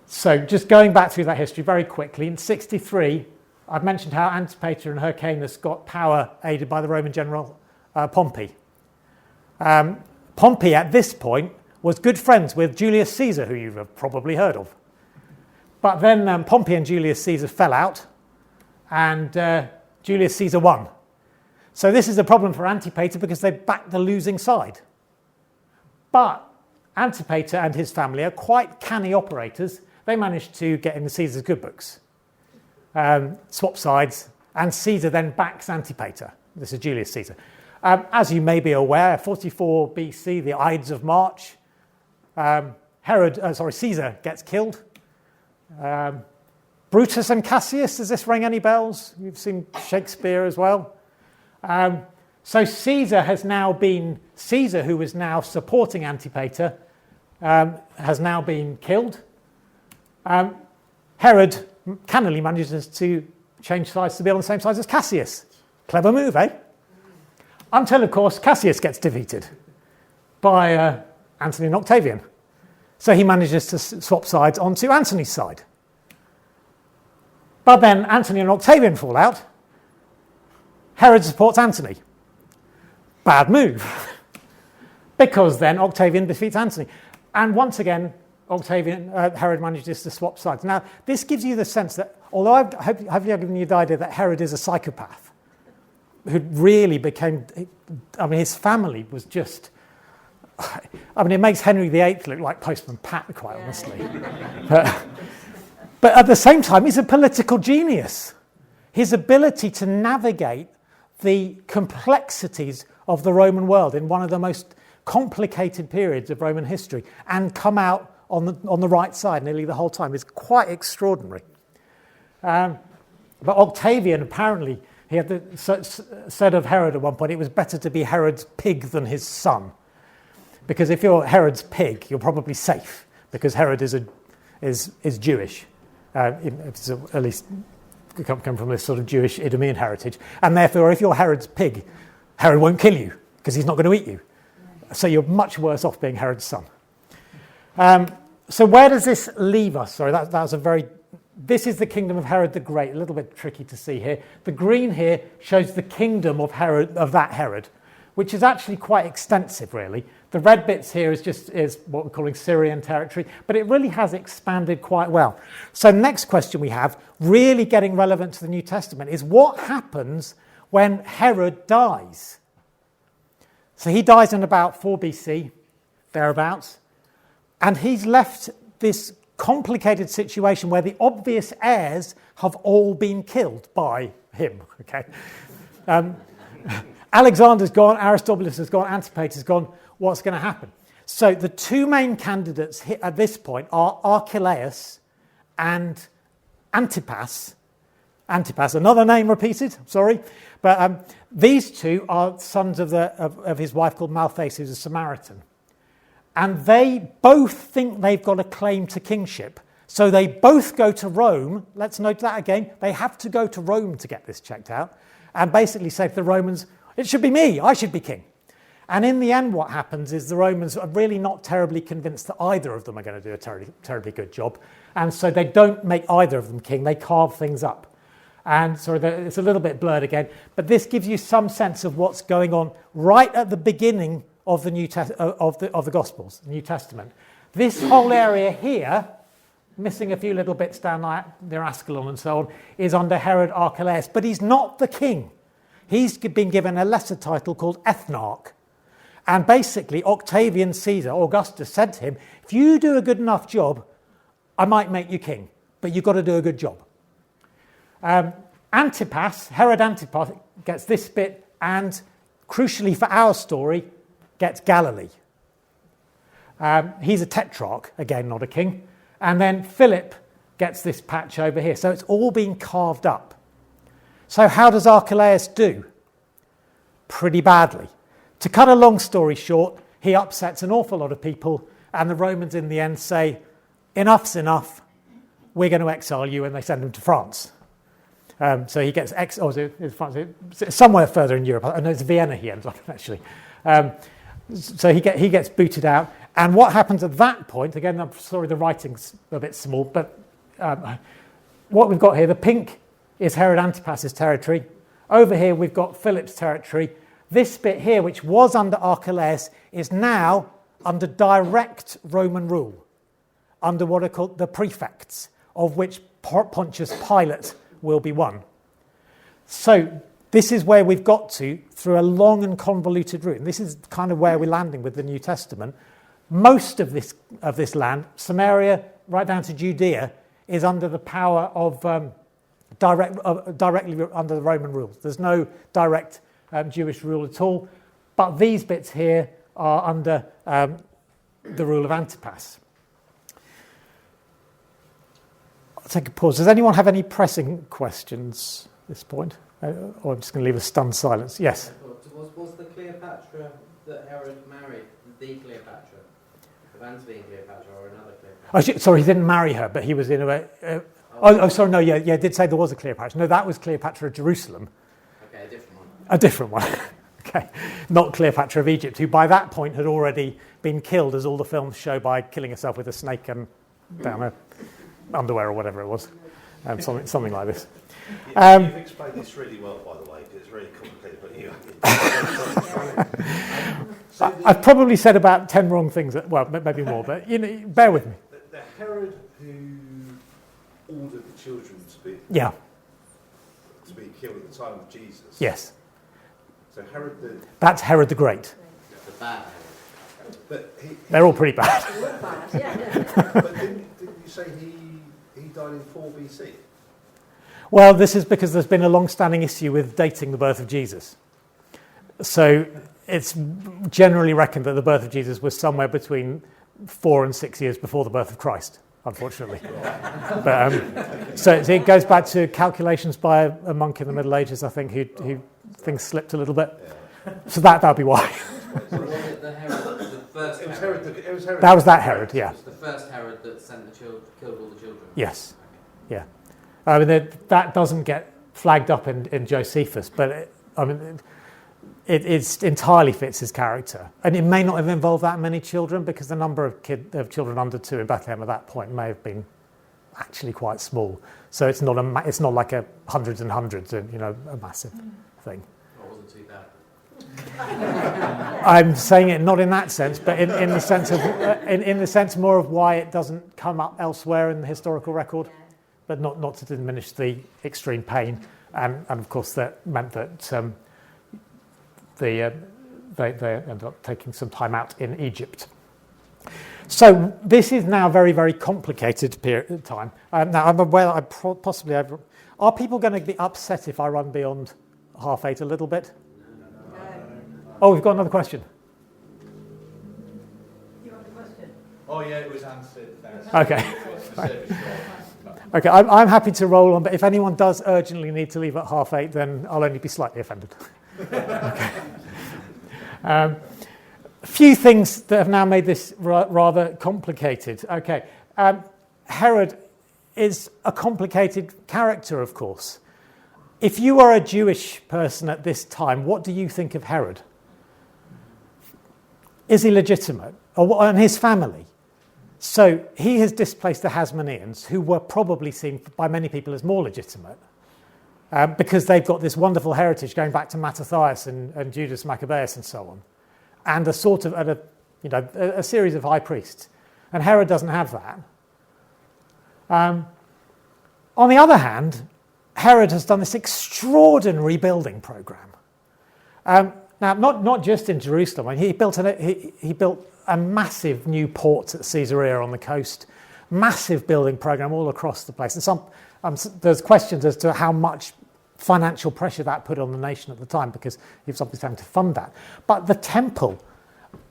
So just going back through that history very quickly, in 63, I've mentioned how Antipater and Hyrcanus got power aided by the Roman general Pompey. Pompey, at this point, was good friends with Julius Caesar, who you've probably heard of. But then Pompey and Julius Caesar fell out, and Julius Caesar won. So this is a problem for Antipater because they backed the losing side. But Antipater and his family are quite canny operators. They managed to get in Caesar's good books, swap sides, and Caesar then backs Antipater. This is Julius Caesar. As you may be aware, 44 BC, the Ides of March, Caesar gets killed. Brutus and Cassius, does this ring any bells? You've seen Shakespeare as well. So Caesar, who was now supporting Antipater, has now been killed. Herod cannily manages to change sides to be on the same side as Cassius. Clever move, eh? Until, of course, Cassius gets defeated by Antony and Octavian. So he manages to swap sides onto Antony's side. But then Antony and Octavian fall out. Herod supports Antony. Bad move. Because then Octavian defeats Antony. And once again, Herod manages to swap sides. Now, this gives you the sense that, although hopefully I've given you the idea that Herod is a psychopath, who really became, his family was just, it makes Henry VIII look like Postman Pat, quite honestly. But at the same time, he's a political genius. His ability to navigate the complexities of the Roman world in one of the most complicated periods of Roman history and come out on the right side nearly the whole time is quite extraordinary. But Octavian, apparently, he had said of Herod at one point, it was better to be Herod's pig than his son. Because if you're Herod's pig, you're probably safe, because Herod is Jewish. It's at least come from this sort of Jewish Idumean heritage. And therefore, if you're Herod's pig, Herod won't kill you, because he's not going to eat you. So you're much worse off being Herod's son. So where does this leave us? Sorry, that was this is the kingdom of Herod the Great. A little bit tricky to see here. The green here shows the kingdom of Herod, which is actually quite extensive, really. The red bits here is what we're calling Syrian territory, but it really has expanded quite well. So next question we have, really getting relevant to the New Testament, is what happens when Herod dies? So he dies in about 4 BC, thereabouts, and he's left this complicated situation where the obvious heirs have all been killed by him. Okay, Alexander's gone, Aristobulus has gone, Antipater's gone. What's going to happen? So the two main candidates at this point are Archelaus and Antipas. Antipas, another name repeated, sorry. But these two are sons of his wife called Malthace, who's a Samaritan. And they both think they've got a claim to kingship. So they both go to Rome. Let's note that again. They have to go to Rome to get this checked out. And basically say to the Romans, it should be me, I should be king. And in the end, what happens is the Romans are really not terribly convinced that either of them are going to do a terribly good job. And so they don't make either of them king. They carve things up. And sorry, it's a little bit blurred again. But this gives you some sense of what's going on right at the beginning of the of the Gospels, the New Testament. This whole area here, missing a few little bits down near Ascalon and so on, is under Herod Archelaus. But he's not the king. He's been given a lesser title called Ethnarch. And basically, Octavian Caesar, Augustus, said to him, if you do a good enough job, I might make you king, but you've got to do a good job. Antipas, Herod Antipas, gets this bit, and crucially for our story, gets Galilee. He's a tetrarch, again, not a king. And then Philip gets this patch over here. So it's all been carved up. So how does Archelaus do? Pretty badly. To cut a long story short, he upsets an awful lot of people, and the Romans in the end say, enough's enough, we're going to exile you, and they send him to France. So he gets somewhere further in Europe. I know it's Vienna he ends up, actually. So he gets booted out. And what happens at that point, again, I'm sorry the writing's a bit small, but what we've got here, the pink is Herod Antipas's territory. Over here we've got Philip's territory. This bit here, which was under Archelaus, is now under direct Roman rule, under what are called the prefects, of which Pontius Pilate will be one. So this is where we've got to through a long and convoluted route. And this is kind of where we're landing with the New Testament. Most of this land, Samaria right down to Judea, is under the power of directly under the Roman rule. There's no direct Jewish rule at all. But these bits here are under the rule of Antipas. I'll take a pause. Does anyone have any pressing questions at this point? Or I'm just going to leave a stunned silence. Yes? Was the Cleopatra that Herod married the Cleopatra? The Byzantine Cleopatra or another Cleopatra? Sorry, he didn't marry her, but he was in a... sorry, no, yeah, I did say there was a Cleopatra. No, that was Cleopatra of Jerusalem. Okay, a different one. A different one. Okay, not Cleopatra of Egypt, who by that point had already been killed, as all the films show, by killing herself with a snake and down her underwear or whatever it was. Something like this. You've explained this really well, by the way, because it's really complicated, but you... I've probably said about 10 wrong things, well, maybe more, but bear with me. The Herod who ordered the children to be killed at the time of Jesus. Yes. So Herod That's Herod the Great. The bad Herod. But they're all pretty bad. But didn't you say he died in 4 BC? Well, this is because there's been a long-standing issue with dating the birth of Jesus. So it's generally reckoned that the birth of Jesus was somewhere between 4 and 6 years before the birth of Christ, unfortunately. But, so it goes back to calculations by a monk in the Middle Ages, I think, who things slipped a little bit. So that'd be why. So was it the Herod, the first Herod? It was Herod. That was that Herod, yeah. It was the first Herod that sent the killed all the children? Yes, yeah. I mean, that doesn't get flagged up in Josephus, but it entirely fits his character. And it may not have involved that many children, because the number of children under 2 in Bethlehem at that point may have been actually quite small. So it's not like a hundreds and hundreds, a massive thing. Or was it too bad? I'm saying it not in that sense, but in the sense of in the sense more of why it doesn't come up elsewhere in the historical record, but not to diminish the extreme pain, and of course that meant that they ended up taking some time out in Egypt. So this is now very, very complicated period of time. Now I'm aware are people going to be upset if I run beyond 8:30 a little bit? Oh, we've got another question. You want the question? Oh yeah, it was answered. Okay. Okay, I'm happy to roll on, but if anyone does urgently need to leave at 8:30, then I'll only be slightly offended. Okay. A few things that have now made this rather complicated. Okay, Herod is a complicated character, of course. If you are a Jewish person at this time, what do you think of Herod? Is he legitimate? And his family? So he has displaced the Hasmoneans, who were probably seen by many people as more legitimate, because they've got this wonderful heritage going back to Mattathias and Judas Maccabeus and so on, and a series of high priests. And Herod doesn't have that. On the other hand, Herod has done this extraordinary building program. Now, not just in Jerusalem. I mean, he built a massive new port at Caesarea on the coast, massive building program all across the place. And there's questions as to how much financial pressure that put on the nation at the time, because he was obviously having to fund that. But the temple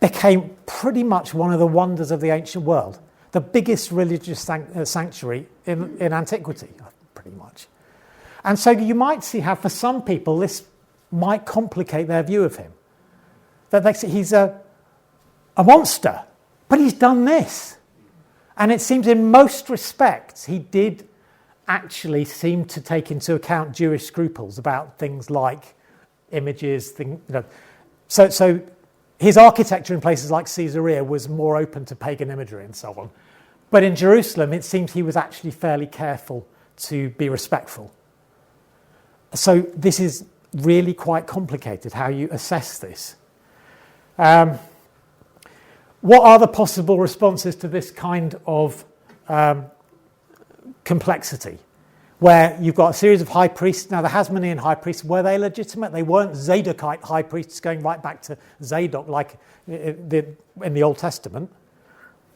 became pretty much one of the wonders of the ancient world, the biggest religious sanctuary in antiquity, pretty much. And so you might see how, for some people, this might complicate their view of him. That they say he's a monster, but he's done this. And it seems in most respects he did actually seem to take into account Jewish scruples about things like images. So his architecture in places like Caesarea was more open to pagan imagery and so on. But in Jerusalem, it seems he was actually fairly careful to be respectful. So this is really quite complicated, how you assess this. What are the possible responses to this kind of complexity? where you've got a series of high priests. Now, the Hasmonean high priests, were they legitimate? They weren't Zadokite high priests going right back to Zadok like in the Old Testament.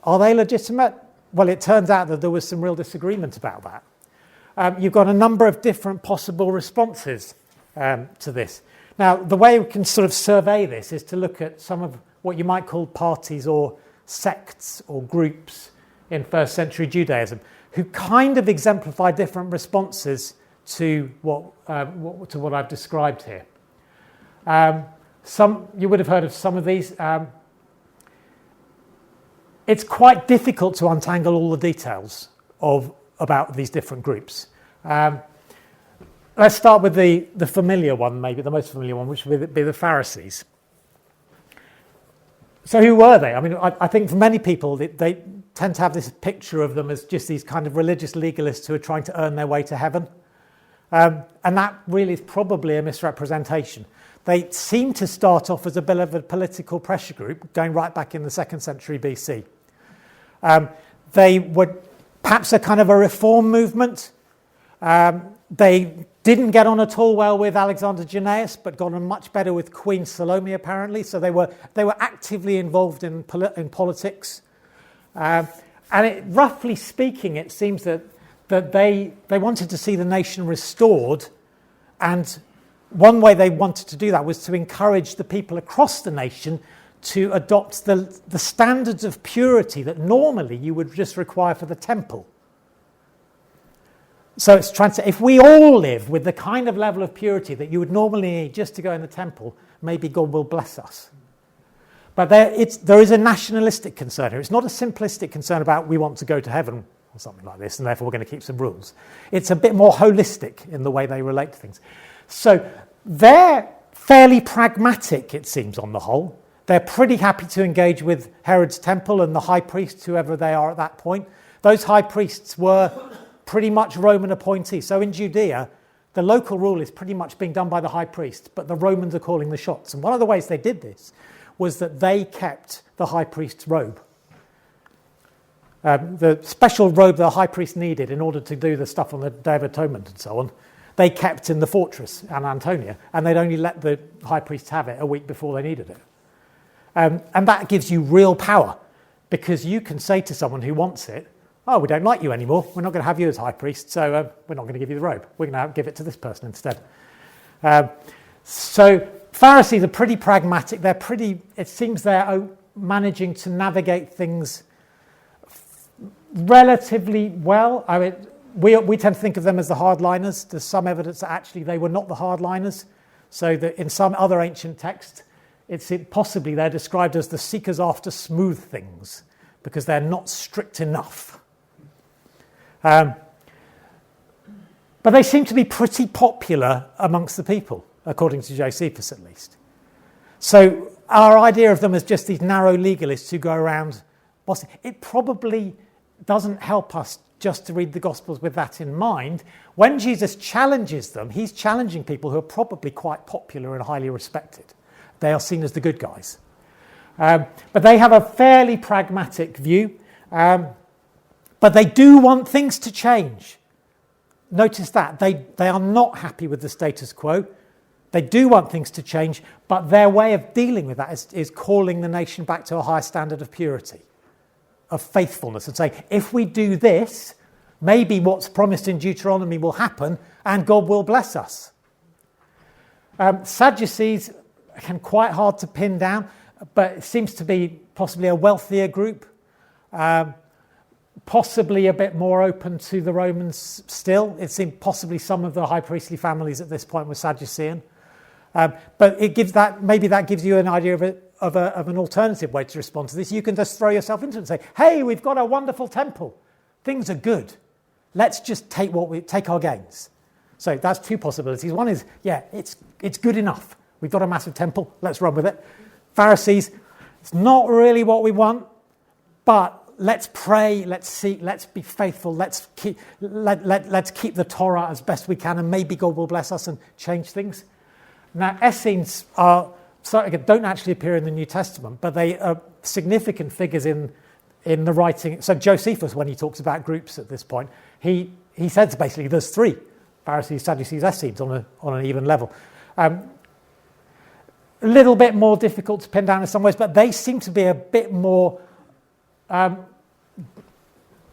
Are they legitimate? Well, it turns out that there was some real disagreement about that. You've got a number of different possible responses to this. Now, the way we can sort of survey this is to look at some of what you might call parties or sects or groups in first century Judaism who kind of exemplify different responses to what I've described here. You would have heard of some of these. It's quite difficult to untangle all the details about these different groups. Let's start with the familiar one, maybe the most familiar one, which would be the Pharisees. So who were they? I mean, I think for many people, they tend to have this picture of them as just these kind of religious legalists who are trying to earn their way to heaven. And that really is probably a misrepresentation. They seem to start off as a bit of a political pressure group, going right back in the 2nd century BC. They were perhaps a kind of a reform movement. They didn't get on at all well with Alexander Jannaeus, but got on much better with Queen Salome, apparently. So they were actively involved in politics. And roughly speaking, it seems that they wanted to see the nation restored, and one way they wanted to do that was to encourage the people across the nation to adopt the standards of purity that normally you would just require for the temple. So it's trying to say, if we all live with the kind of level of purity that you would normally need just to go in the temple, maybe God will bless us. But there is a nationalistic concern here. It's not a simplistic concern about we want to go to heaven or something like this, and therefore we're going to keep some rules. It's a bit more holistic in the way they relate to things. So they're fairly pragmatic, it seems, on the whole. They're pretty happy to engage with Herod's temple and the high priests, whoever they are at that point. Those high priests were pretty much Roman appointees. So in Judea, the local rule is pretty much being done by the high priest, but the Romans are calling the shots. And one of the ways they did this was that they kept the high priest's robe. The special robe the high priest needed in order to do the stuff on the Day of Atonement and so on, they kept in the fortress, Anna Antonia, and they'd only let the high priests have it a week before they needed it. And that gives you real power, because you can say to someone who wants it, oh, we don't like you anymore, we're not going to have you as high priest, so we're not going to give you the robe. We're going to give it to this person instead. So Pharisees are pretty pragmatic. It seems they're managing to navigate things relatively well. I mean, we tend to think of them as the hardliners. There's some evidence that actually they were not the hardliners. So that in some other ancient text, possibly they're described as the seekers after smooth things, because they're not strict enough. But they seem to be pretty popular amongst the people, according to Josephus at least. So our idea of them as just these narrow legalists who go around bossing, it probably doesn't help us just to read the Gospels with that in mind. When Jesus challenges them, he's challenging people who are probably quite popular and highly respected. They are seen as the good guys. But they have a fairly pragmatic view. But they do want things to change. Notice that. They are not happy with the status quo. They do want things to change, but their way of dealing with that is calling the nation back to a higher standard of purity, of faithfulness, and say, if we do this, maybe what's promised in Deuteronomy will happen and God will bless us. Sadducees are quite hard to pin down, but it seems to be possibly a wealthier group. Possibly a bit more open to the Romans still. It seemed possibly some of the high priestly families at this point were Sadducean. But maybe that gives you an idea of an alternative way to respond to this. You can just throw yourself into it and say, hey, we've got a wonderful temple. Things are good. Let's just take our gains. So that's two possibilities. One is, yeah, it's good enough. We've got a massive temple. Let's run with it. Pharisees, it's not really what we want, but let's pray, let's seek, let's be faithful, let's keep the Torah as best we can, and maybe God will bless us and change things. Now, Essenes don't actually appear in the New Testament, but they are significant figures in the writing. So Josephus, when he talks about groups at this point, he he says basically there's three: Pharisees, Sadducees, Essenes on an even level. A little bit more difficult to pin down in some ways, but they seem to be a bit more, or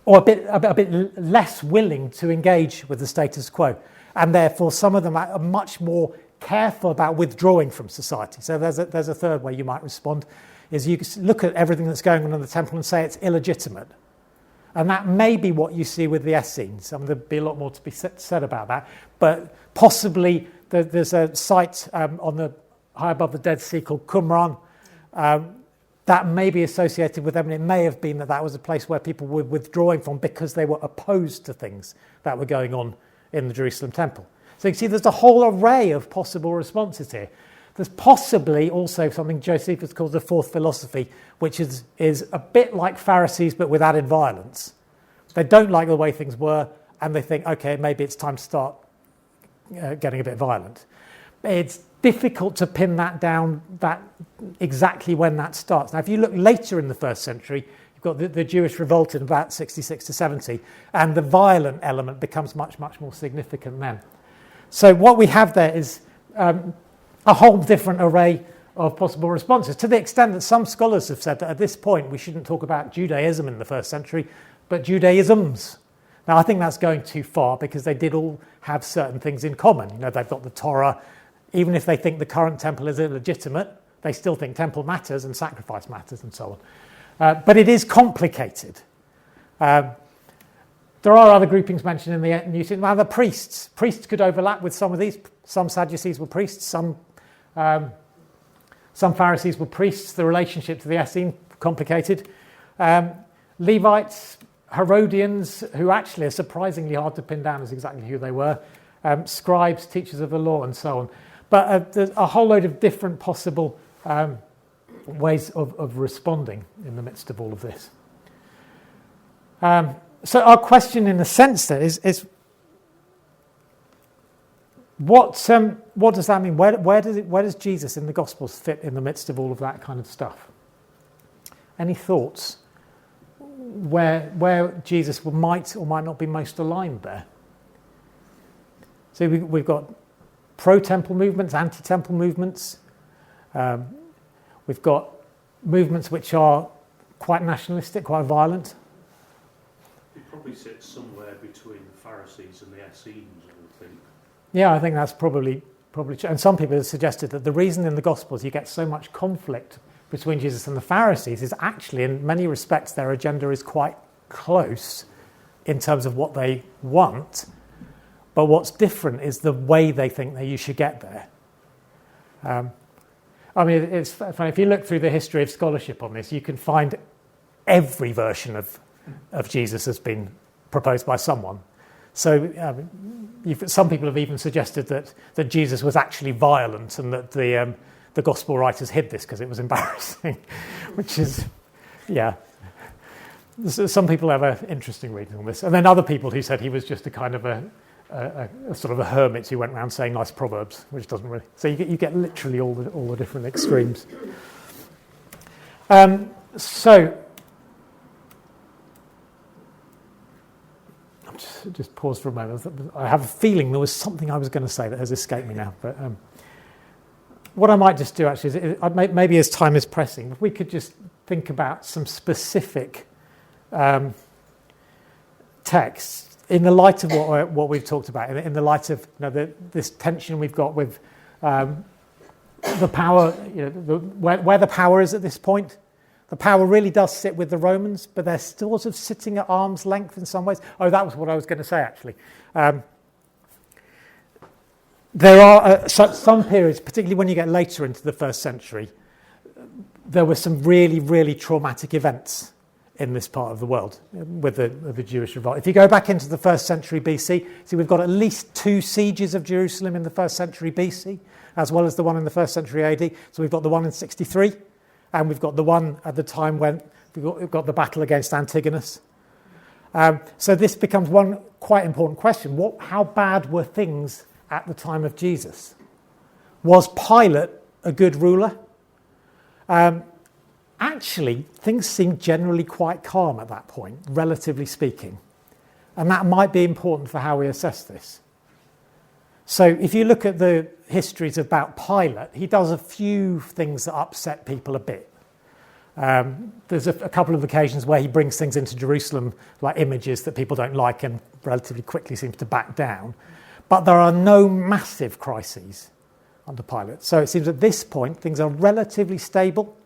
a bit less willing to engage with the status quo, and therefore some of them are much more careful about withdrawing from society. So there's a third way you might respond, is you look at everything that's going on in the temple and say it's illegitimate. And that may be what you see with the Essenes. I mean, there'd be a lot more to be said about that. But possibly there's a site on the high above the Dead Sea called Qumran that may be associated with them. And it may have been that was a place where people were withdrawing from because they were opposed to things that were going on in the Jerusalem temple. So you can see there's a whole array of possible responses here. There's possibly also something Josephus calls the fourth philosophy, which is a bit like Pharisees but with added violence. They don't like the way things were, and they think, okay, maybe it's time to start getting a bit violent. It's difficult to pin that down, that exactly when that starts. Now, if you look later in the first century, you've got the Jewish revolt in about 66 to 70, and the violent element becomes much, much more significant then. So what we have there is a whole different array of possible responses, to the extent that some scholars have said that at this point we shouldn't talk about Judaism in the first century, but Judaisms. Now, I think that's going too far, because they did all have certain things in common. You know, they've got the Torah. Even if they think the current temple is illegitimate, they still think temple matters and sacrifice matters and so on. But it is complicated. There are other groupings mentioned in the New Testament. Now, the priests. Priests could overlap with some of these. Some Sadducees were priests. Some Pharisees were priests. The relationship to the Essene, complicated. Levites, Herodians, who actually are surprisingly hard to pin down as exactly who they were. Scribes, teachers of the law, and so on. But there's a whole load of different possible ways of responding in the midst of all of this. So our question, in a sense, then, is what does that mean? Where does Jesus in the Gospels fit in the midst of all of that kind of stuff? Any thoughts? Where Jesus might or might not be most aligned there? So we've got pro-temple movements, anti-temple movements. We've got movements which are quite nationalistic, quite violent. It probably sits somewhere between the Pharisees and the Essenes, I would think. Yeah, I think that's probably true. And some people have suggested that the reason in the Gospels you get so much conflict between Jesus and the Pharisees is actually, in many respects, their agenda is quite close in terms of what they want. But what's different is the way they think that you should get there. I mean, it's funny. If you look through the history of scholarship on this, you can find every version of Jesus has been proposed by someone. So some people have even suggested that Jesus was actually violent, and that the gospel writers hid this because it was embarrassing, which is, yeah. Some people have an interesting reading on this. And then other people who said he was just a kind of a sort of a hermit who went around saying nice proverbs, which doesn't really. So you get literally all the different extremes. So just pause for a moment. I have a feeling there was something I was going to say that has escaped me now. But what I might just do actually is, maybe as time is pressing, if we could just think about some specific texts in the light of what we've talked about, in the light of this tension we've got with the power, where the power is at this point. The power really does sit with the Romans, but they're sort of sitting at arm's length in some ways. Oh, that was what I was going to say, actually. There are some periods, particularly when you get later into the first century, there were some really, really traumatic events in this part of the world with the Jewish revolt. If you go back into the first century BC, see we've got at least 2 sieges of Jerusalem in the first century BC, as well as the one in the first century AD. So we've got the one in 63, and we've got the one at the time when we've got the battle against Antigonus. So this becomes one quite important question. How bad were things at the time of Jesus? Was Pilate a good ruler? Actually, things seemed generally quite calm at that point, relatively speaking. And that might be important for how we assess this. So if you look at the histories about Pilate, he does a few things that upset people a bit. There's a couple of occasions where he brings things into Jerusalem, like images that people don't like, and relatively quickly seems to back down. But there are no massive crises under Pilate. So it seems at this point things are relatively stable,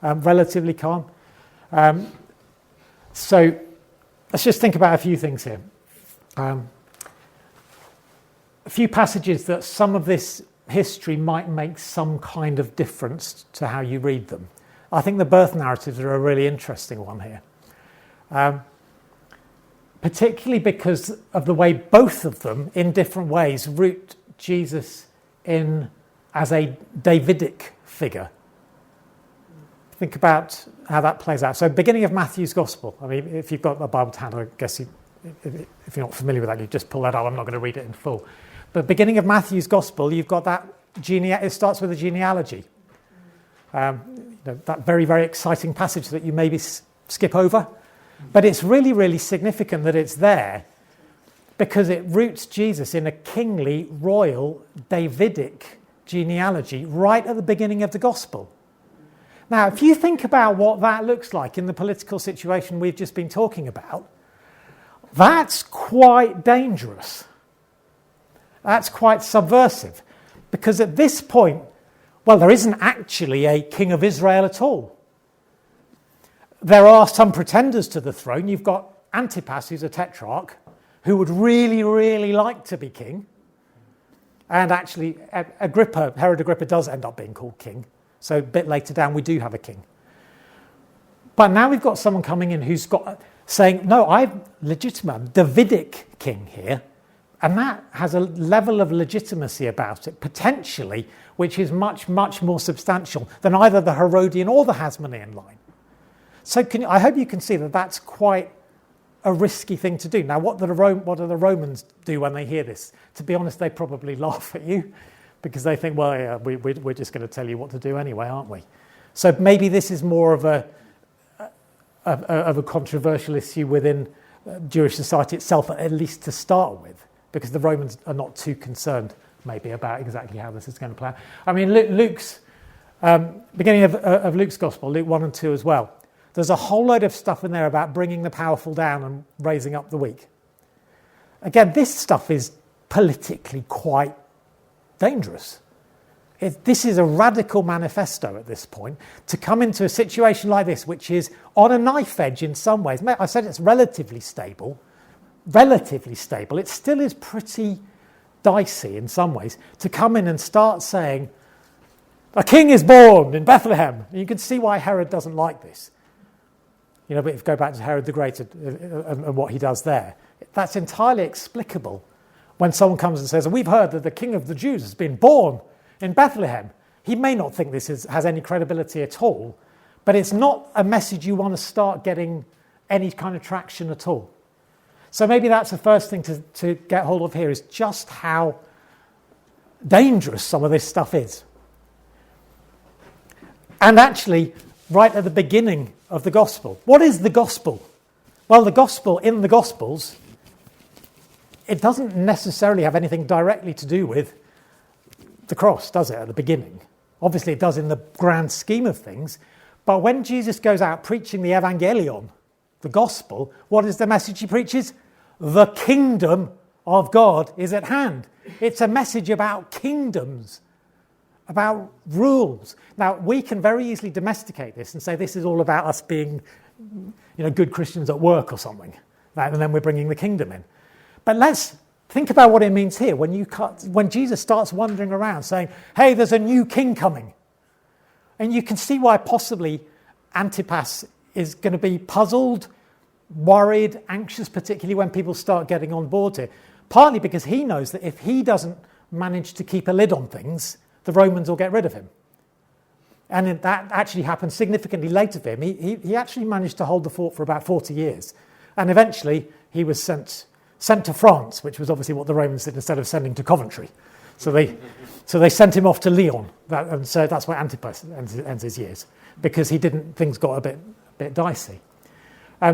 relatively calm. So let's just think about a few things here. A few passages that some of this history might make some kind of difference to how you read them. I think the birth narratives are a really interesting one here. Particularly because of the way both of them, in different ways, root Jesus in as a Davidic figure. Think about how that plays out. So beginning of Matthew's Gospel. I mean, if you've got a Bible to hand, I guess if you're not familiar with that, you just pull that up. I'm not going to read it in full. But beginning of Matthew's Gospel, you've got that it starts with a genealogy. That very, very exciting passage that you maybe skip over. But it's really, really significant that it's there because it roots Jesus in a kingly, royal, Davidic genealogy right at the beginning of the Gospel. Now, if you think about what that looks like in the political situation we've just been talking about, that's quite dangerous. That's quite subversive. Because at this point, well, there isn't actually a king of Israel at all. There are some pretenders to the throne. You've got Antipas, who's a tetrarch, who would really, really like to be king. And actually, Herod Agrippa does end up being called king. So a bit later down, we do have a king. But now we've got someone coming in who's saying, no, I'm legitimate, Davidic king here. And that has a level of legitimacy about it, potentially, which is much, much more substantial than either the Herodian or the Hasmonean line. So I hope you can see that that's quite a risky thing to do. Now, what do the Romans do when they hear this? To be honest, they probably laugh at you because they think, well, yeah, we're just going to tell you what to do anyway, aren't we? So maybe this is more of a controversial issue within Jewish society itself, at least to start with, because the Romans are not too concerned maybe about exactly how this is going to play out. I mean, Luke's beginning of Luke's Gospel, Luke 1 and 2 as well, there's a whole load of stuff in there about bringing the powerful down and raising up the weak. Again, this stuff is politically quite dangerous. This is a radical manifesto at this point, to come into a situation like this, which is on a knife edge in some ways. I said it's relatively stable. It still is pretty dicey in some ways, to come in and start saying, a king is born in Bethlehem. And you can see why Herod doesn't like this. But if you go back to Herod the Great and what he does there, that's entirely explicable when someone comes and says, we've heard that the king of the Jews has been born in Bethlehem. He may not think this has any credibility at all, but it's not a message you want to start getting any kind of traction at all. So maybe that's the first thing to get hold of here, is just how dangerous some of this stuff is. And actually, right at the beginning of the gospel, what is the gospel? Well, the gospel in the Gospels, it doesn't necessarily have anything directly to do with the cross, does it, at the beginning? Obviously, it does in the grand scheme of things. But when Jesus goes out preaching the evangelion, the gospel, what is the message he preaches? The kingdom of God is at hand. It's a message about kingdoms, about rules. Now, we can very easily domesticate this and say this is all about us being, good Christians at work or something, and then we're bringing the kingdom in. But let's think about what it means here when Jesus starts wandering around saying, hey, there's a new king coming. And you can see why possibly Antipas is going to be puzzled, worried, anxious, particularly when people start getting on board here. Partly because he knows that if he doesn't manage to keep a lid on things, the Romans will get rid of him. And that actually happened significantly later for him. He actually managed to hold the fort for about 40 years. And eventually he was sent to France, which was obviously what the Romans did instead of sending to Coventry. So they sent him off to Lyon. And so that's where Antipas ends his years, because things got a bit dicey.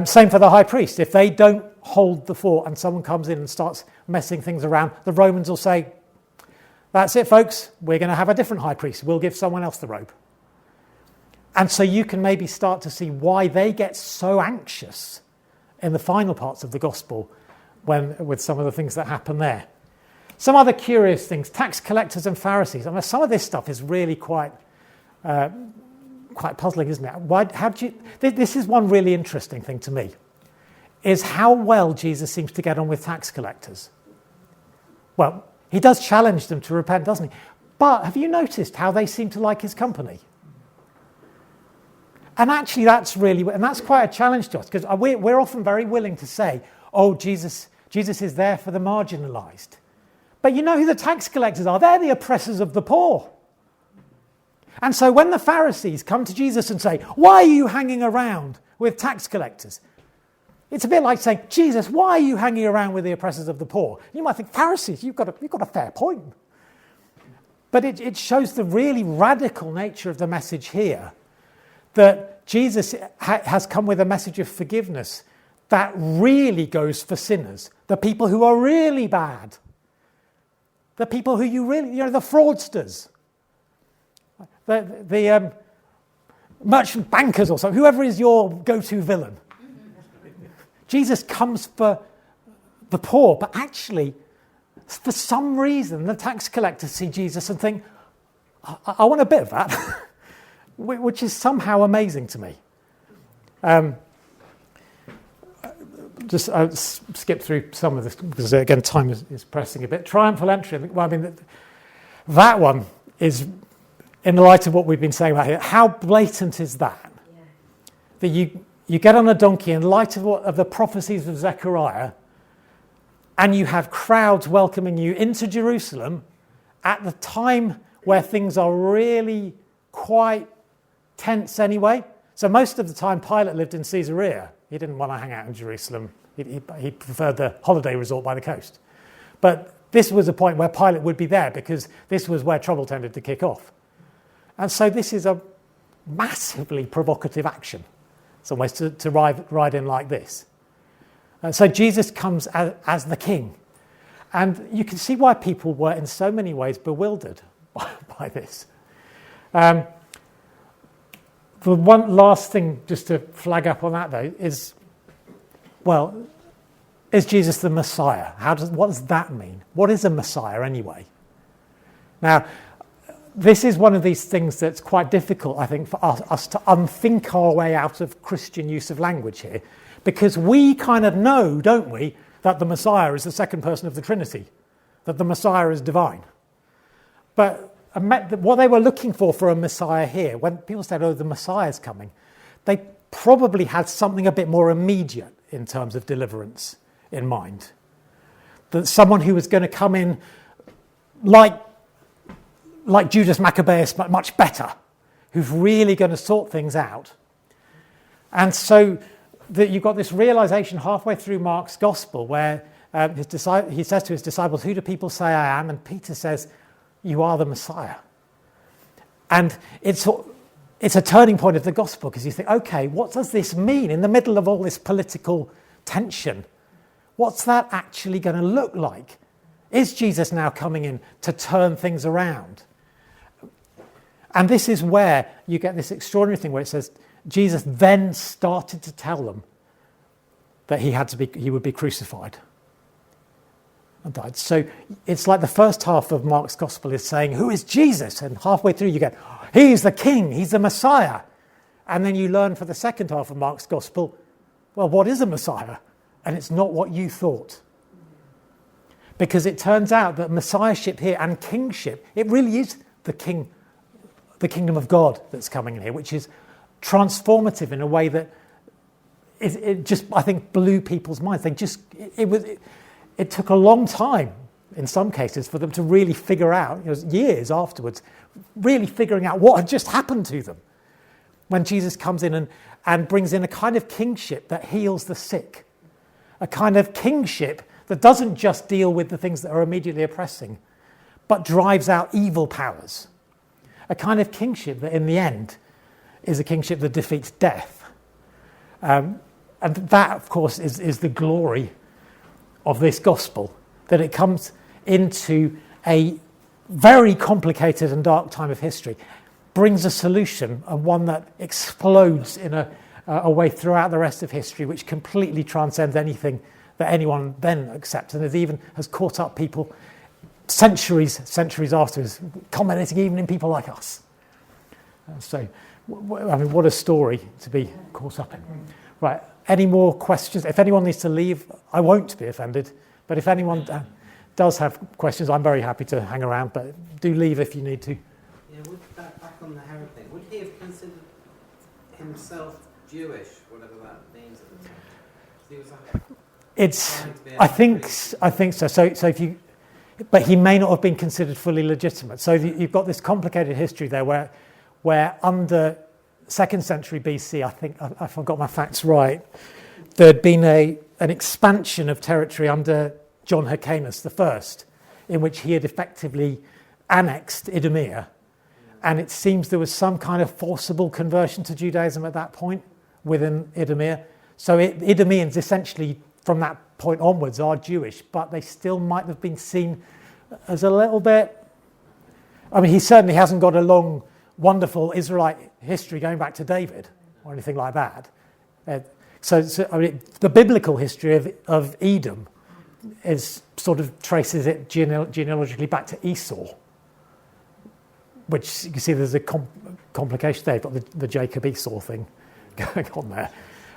Same for the high priest. If they don't hold the fort and someone comes in and starts messing things around, the Romans will say, that's it, folks, we're going to have a different high priest. We'll give someone else the robe. And so you can maybe start to see why they get so anxious in the final parts of the gospel with some of the things that happen there. Some other curious things, tax collectors and Pharisees. I mean, some of this stuff is really quite puzzling, isn't it? This is one really interesting thing to me, is how well Jesus seems to get on with tax collectors. Well, he does challenge them to repent, doesn't he? But have you noticed how they seem to like his company? And actually, that's quite a challenge to us, because we're often very willing to say, oh, Jesus is there for the marginalised. But you know who the tax collectors are? They're the oppressors of the poor. And so when the Pharisees come to Jesus and say, why are you hanging around with tax collectors? It's a bit like saying, Jesus, why are you hanging around with the oppressors of the poor? You might think, Pharisees, you've got a fair point. But it shows the really radical nature of the message here, that Jesus has come with a message of forgiveness that really goes for sinners, the people who are really bad, the people who the fraudsters, the merchant bankers or something, whoever is your go-to villain. Jesus comes for the poor, but actually, for some reason, the tax collectors see Jesus and think, I want a bit of that. Which is somehow amazing to me. I'll skip through some of this because, again, time is pressing a bit. Triumphal entry. Well, I mean, that one is, in the light of what we've been saying about here, how blatant is that? Yeah. That you get on a donkey in light of the prophecies of Zechariah, and you have crowds welcoming you into Jerusalem at the time where things are really quite tense anyway. So most of the time Pilate lived in Caesarea. He didn't want to hang out in Jerusalem. He preferred the holiday resort by the coast. But this was a point where Pilate would be there because this was where trouble tended to kick off. And so this is a massively provocative action, some ways to ride in like this. And so Jesus comes as the king. And you can see why people were in so many ways bewildered by this. The one last thing just to flag up on that, though, is Jesus the Messiah? What does that mean? What is a Messiah anyway? Now, this is one of these things that's quite difficult, I think, for us to unthink our way out of Christian use of language here, because we kind of know, don't we, that the Messiah is the second person of the Trinity, that the Messiah is divine. But what they were looking for a Messiah here, when people said, oh, the Messiah's coming, they probably had something a bit more immediate in terms of deliverance in mind. That someone who was going to come in like Judas Maccabeus, but much better, who's really going to sort things out. And so that you've got this realization halfway through Mark's gospel where he says to his disciples, who do people say I am? And Peter says, you are the Messiah. And it's a turning point of the gospel because you think, okay, what does this mean in the middle of all this political tension? What's that actually going to look like? Is Jesus now coming in to turn things around? And this is where you get this extraordinary thing where it says Jesus then started to tell them that he would be crucified and died. So it's like the first half of Mark's gospel is saying, who is Jesus? And halfway through you get, he's the king, he's the Messiah. And then you learn for the second half of Mark's gospel, well, what is a Messiah? And it's not what you thought. Because it turns out that Messiahship here and kingship, it really is the kingdom of God that's coming in here, which is transformative in a way that it just, I think, blew people's minds. It took a long time, in some cases, for them to really figure out, years afterwards, really figuring out what had just happened to them. When Jesus comes in and brings in a kind of kingship that heals the sick, a kind of kingship that doesn't just deal with the things that are immediately oppressing, but drives out evil powers. A kind of kingship that, in the end, is a kingship that defeats death. And that, of course, is the glory of this gospel, that it comes into a very complicated and dark time of history, brings a solution, and one that explodes in a way throughout the rest of history, which completely transcends anything that anyone then accepts, and has caught up people centuries afterwards, culminating even in people like us. So, I mean, what a story to be caught up in. Right, any more questions? If anyone needs to leave, I won't be offended, but if anyone does have questions, I'm very happy to hang around, but do leave if you need to. Yeah, back on the Herod thing, would he have considered himself Jewish, whatever that means at the time? He was I think so. So if you, but he may not have been considered fully legitimate. So you've got this complicated history there, where under 2nd century BC, I think if I've got my facts right, there'd been an expansion of territory under John Hyrcanus I, in which he had effectively annexed Idumea, and it seems there was some kind of forcible conversion to Judaism at that point within Idumea. So Idumeans essentially, from that point onwards, are Jewish, but they still might have been seen as a little bit. I mean, he certainly hasn't got a long, wonderful Israelite history going back to David or anything like that. So I mean, the biblical history of Edom traces it genealogically back to Esau, which you can see there's a complication there. You've got the Jacob-Esau thing going on there.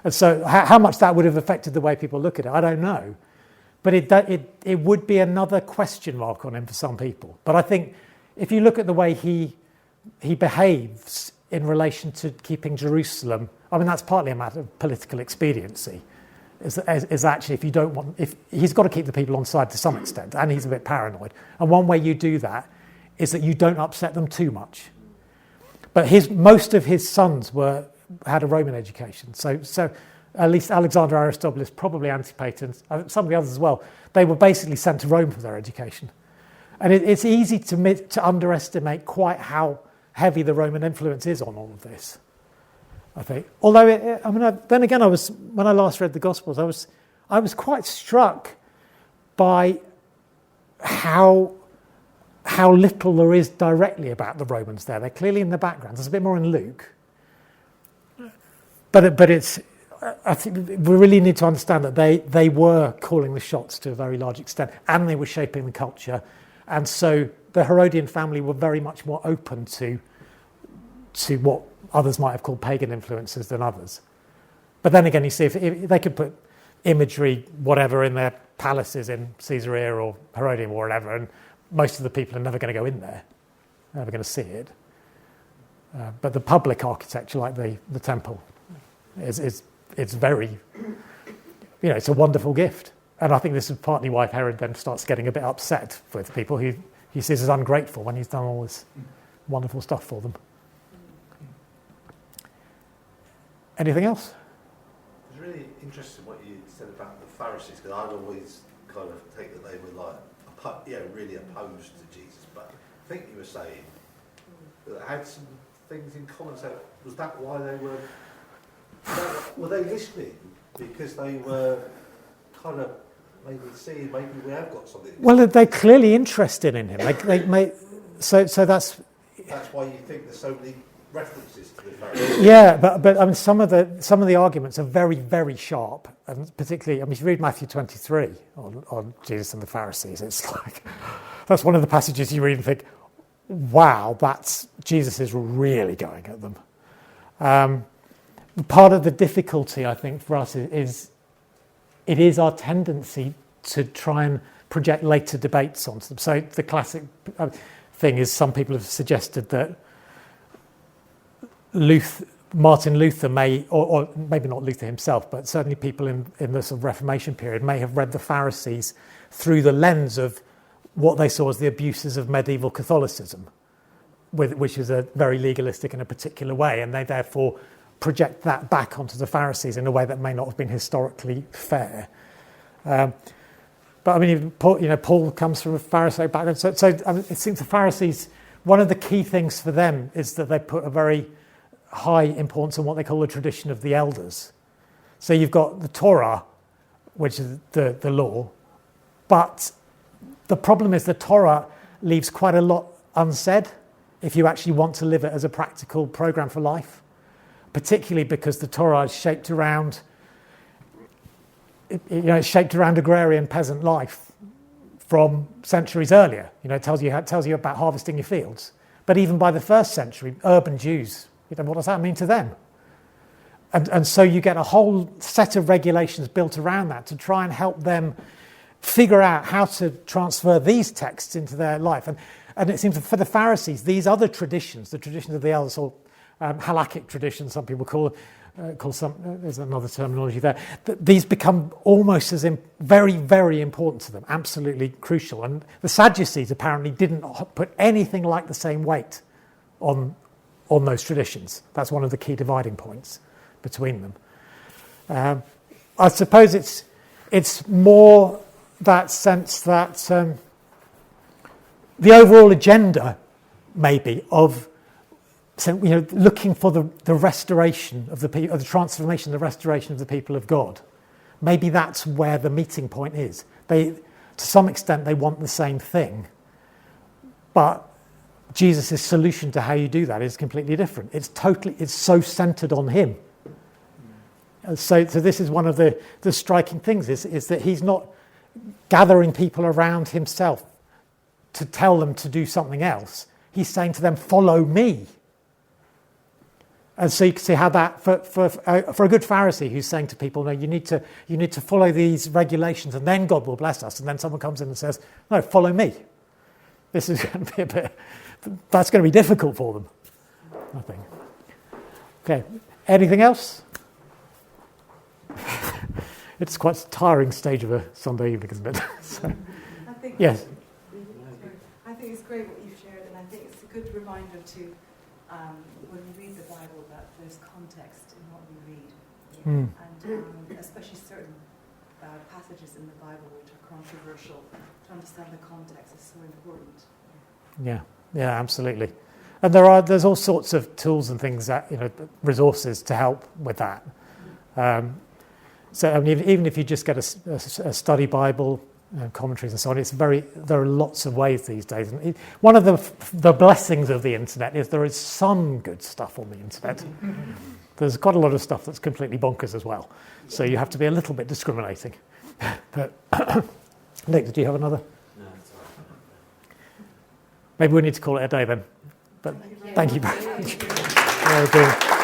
And so how much that would have affected the way people look at it, I don't know. But it would be another question mark on him for some people. But I think if you look at the way he behaves in relation to keeping Jerusalem, I mean, that's partly a matter of political expediency. Is actually, if he's got to keep the people on side to some extent, and he's a bit paranoid. And one way you do that is that you don't upset them too much. But most of his sons had a Roman education. So at least Alexander, Aristobulus, probably Antipater, and some of the others as well, they were basically sent to Rome for their education. And it's easy to underestimate quite how heavy the Roman influence is on all of this, I think. Although, then again, when I last read the Gospels, I was quite struck by how little there is directly about the Romans there. They're clearly in the background. There's a bit more in Luke. But it's, I think we really need to understand that they were calling the shots to a very large extent, and they were shaping the culture. And so the Herodian family were very much more open to what others might have called pagan influences than others. But then again, you see, if they could put imagery, whatever, in their palaces in Caesarea or Herodium or whatever, and most of the people are never going to go in there, never going to see it. But the public architecture, like the temple, it's very, it's a wonderful gift. And I think this is partly why Herod then starts getting a bit upset with people who he sees as ungrateful when he's done all this wonderful stuff for them. Anything else? It's really interesting what you said about the Pharisees, because I'd always kind of take that they were really opposed to Jesus. But I think you were saying that they had some things in common. So was that why they were they listening because they were kind of maybe seeing maybe we have got something? Well, they're clearly interested in him. So that's why you think there's so many references to the Pharisees. Yeah, but I mean, some of the arguments are very, very sharp, and particularly, I mean, if you read Matthew 23 on Jesus and the Pharisees, it's like that's one of the passages you read and think, wow, Jesus is really going at them. Part of the difficulty, I think, for us is it is our tendency to try and project later debates onto them. So the classic thing is some people have suggested that Martin Luther may, or maybe not Luther himself, but certainly people in the sort of Reformation period may have read the Pharisees through the lens of what they saw as the abuses of medieval Catholicism, which is a very legalistic in a particular way, and they therefore project that back onto the Pharisees in a way that may not have been historically fair. But I mean, Paul comes from a Pharisee background, so I mean, it seems the Pharisees, one of the key things for them is that they put a very high importance on what they call the tradition of the elders. So you've got the Torah, which is the law, but the problem is the Torah leaves quite a lot unsaid if you actually want to live it as a practical program for life, particularly because the Torah is shaped around, it's shaped around agrarian peasant life from centuries earlier. It tells you about harvesting your fields. But even by the first century, urban Jews, what does that mean to them? And so you get a whole set of regulations built around that to try and help them figure out how to transfer these texts into their life. And it seems that for the Pharisees, these other traditions, the traditions of the elders, or halakhic traditions, some people call some, there's another terminology there, these become almost as very, very important to them, absolutely crucial. And the Sadducees apparently didn't put anything like the same weight on those traditions. That's one of the key dividing points between them. I suppose it's more that sense that the overall agenda, maybe, of looking for the restoration of the transformation, the restoration of the people of God. Maybe that's where the meeting point is. To some extent, they want the same thing, but Jesus' solution to how you do that is completely different. It's so centered on him. So this is one of the striking things is that he's not gathering people around himself to tell them to do something else. He's saying to them, follow me. And so you can see how that, for a good Pharisee who's saying to people, no, you need to follow these regulations and then God will bless us. And then someone comes in and says, no, follow me. This is going to be that's going to be difficult for them, I think. Okay, anything else? It's quite a tiring stage of a Sunday evening, isn't it? So, yes. I think it's great what you've shared, and I think it's a good reminder to, when we read the Bible, that there's context in what we read. And especially certain passages in the Bible which are controversial, to understand the context is so important. Yeah, absolutely. And there's all sorts of tools and things that, resources to help with that. So I mean, even if you just get a study Bible, commentaries and so on, there are lots of ways these days. And one of the blessings of the internet is there is some good stuff on the internet. There's quite a lot of stuff that's completely bonkers as well. So you have to be a little bit discriminating. But Nick, did you have another? No, it's all right. Maybe we need to call it a day then. But thank you very much.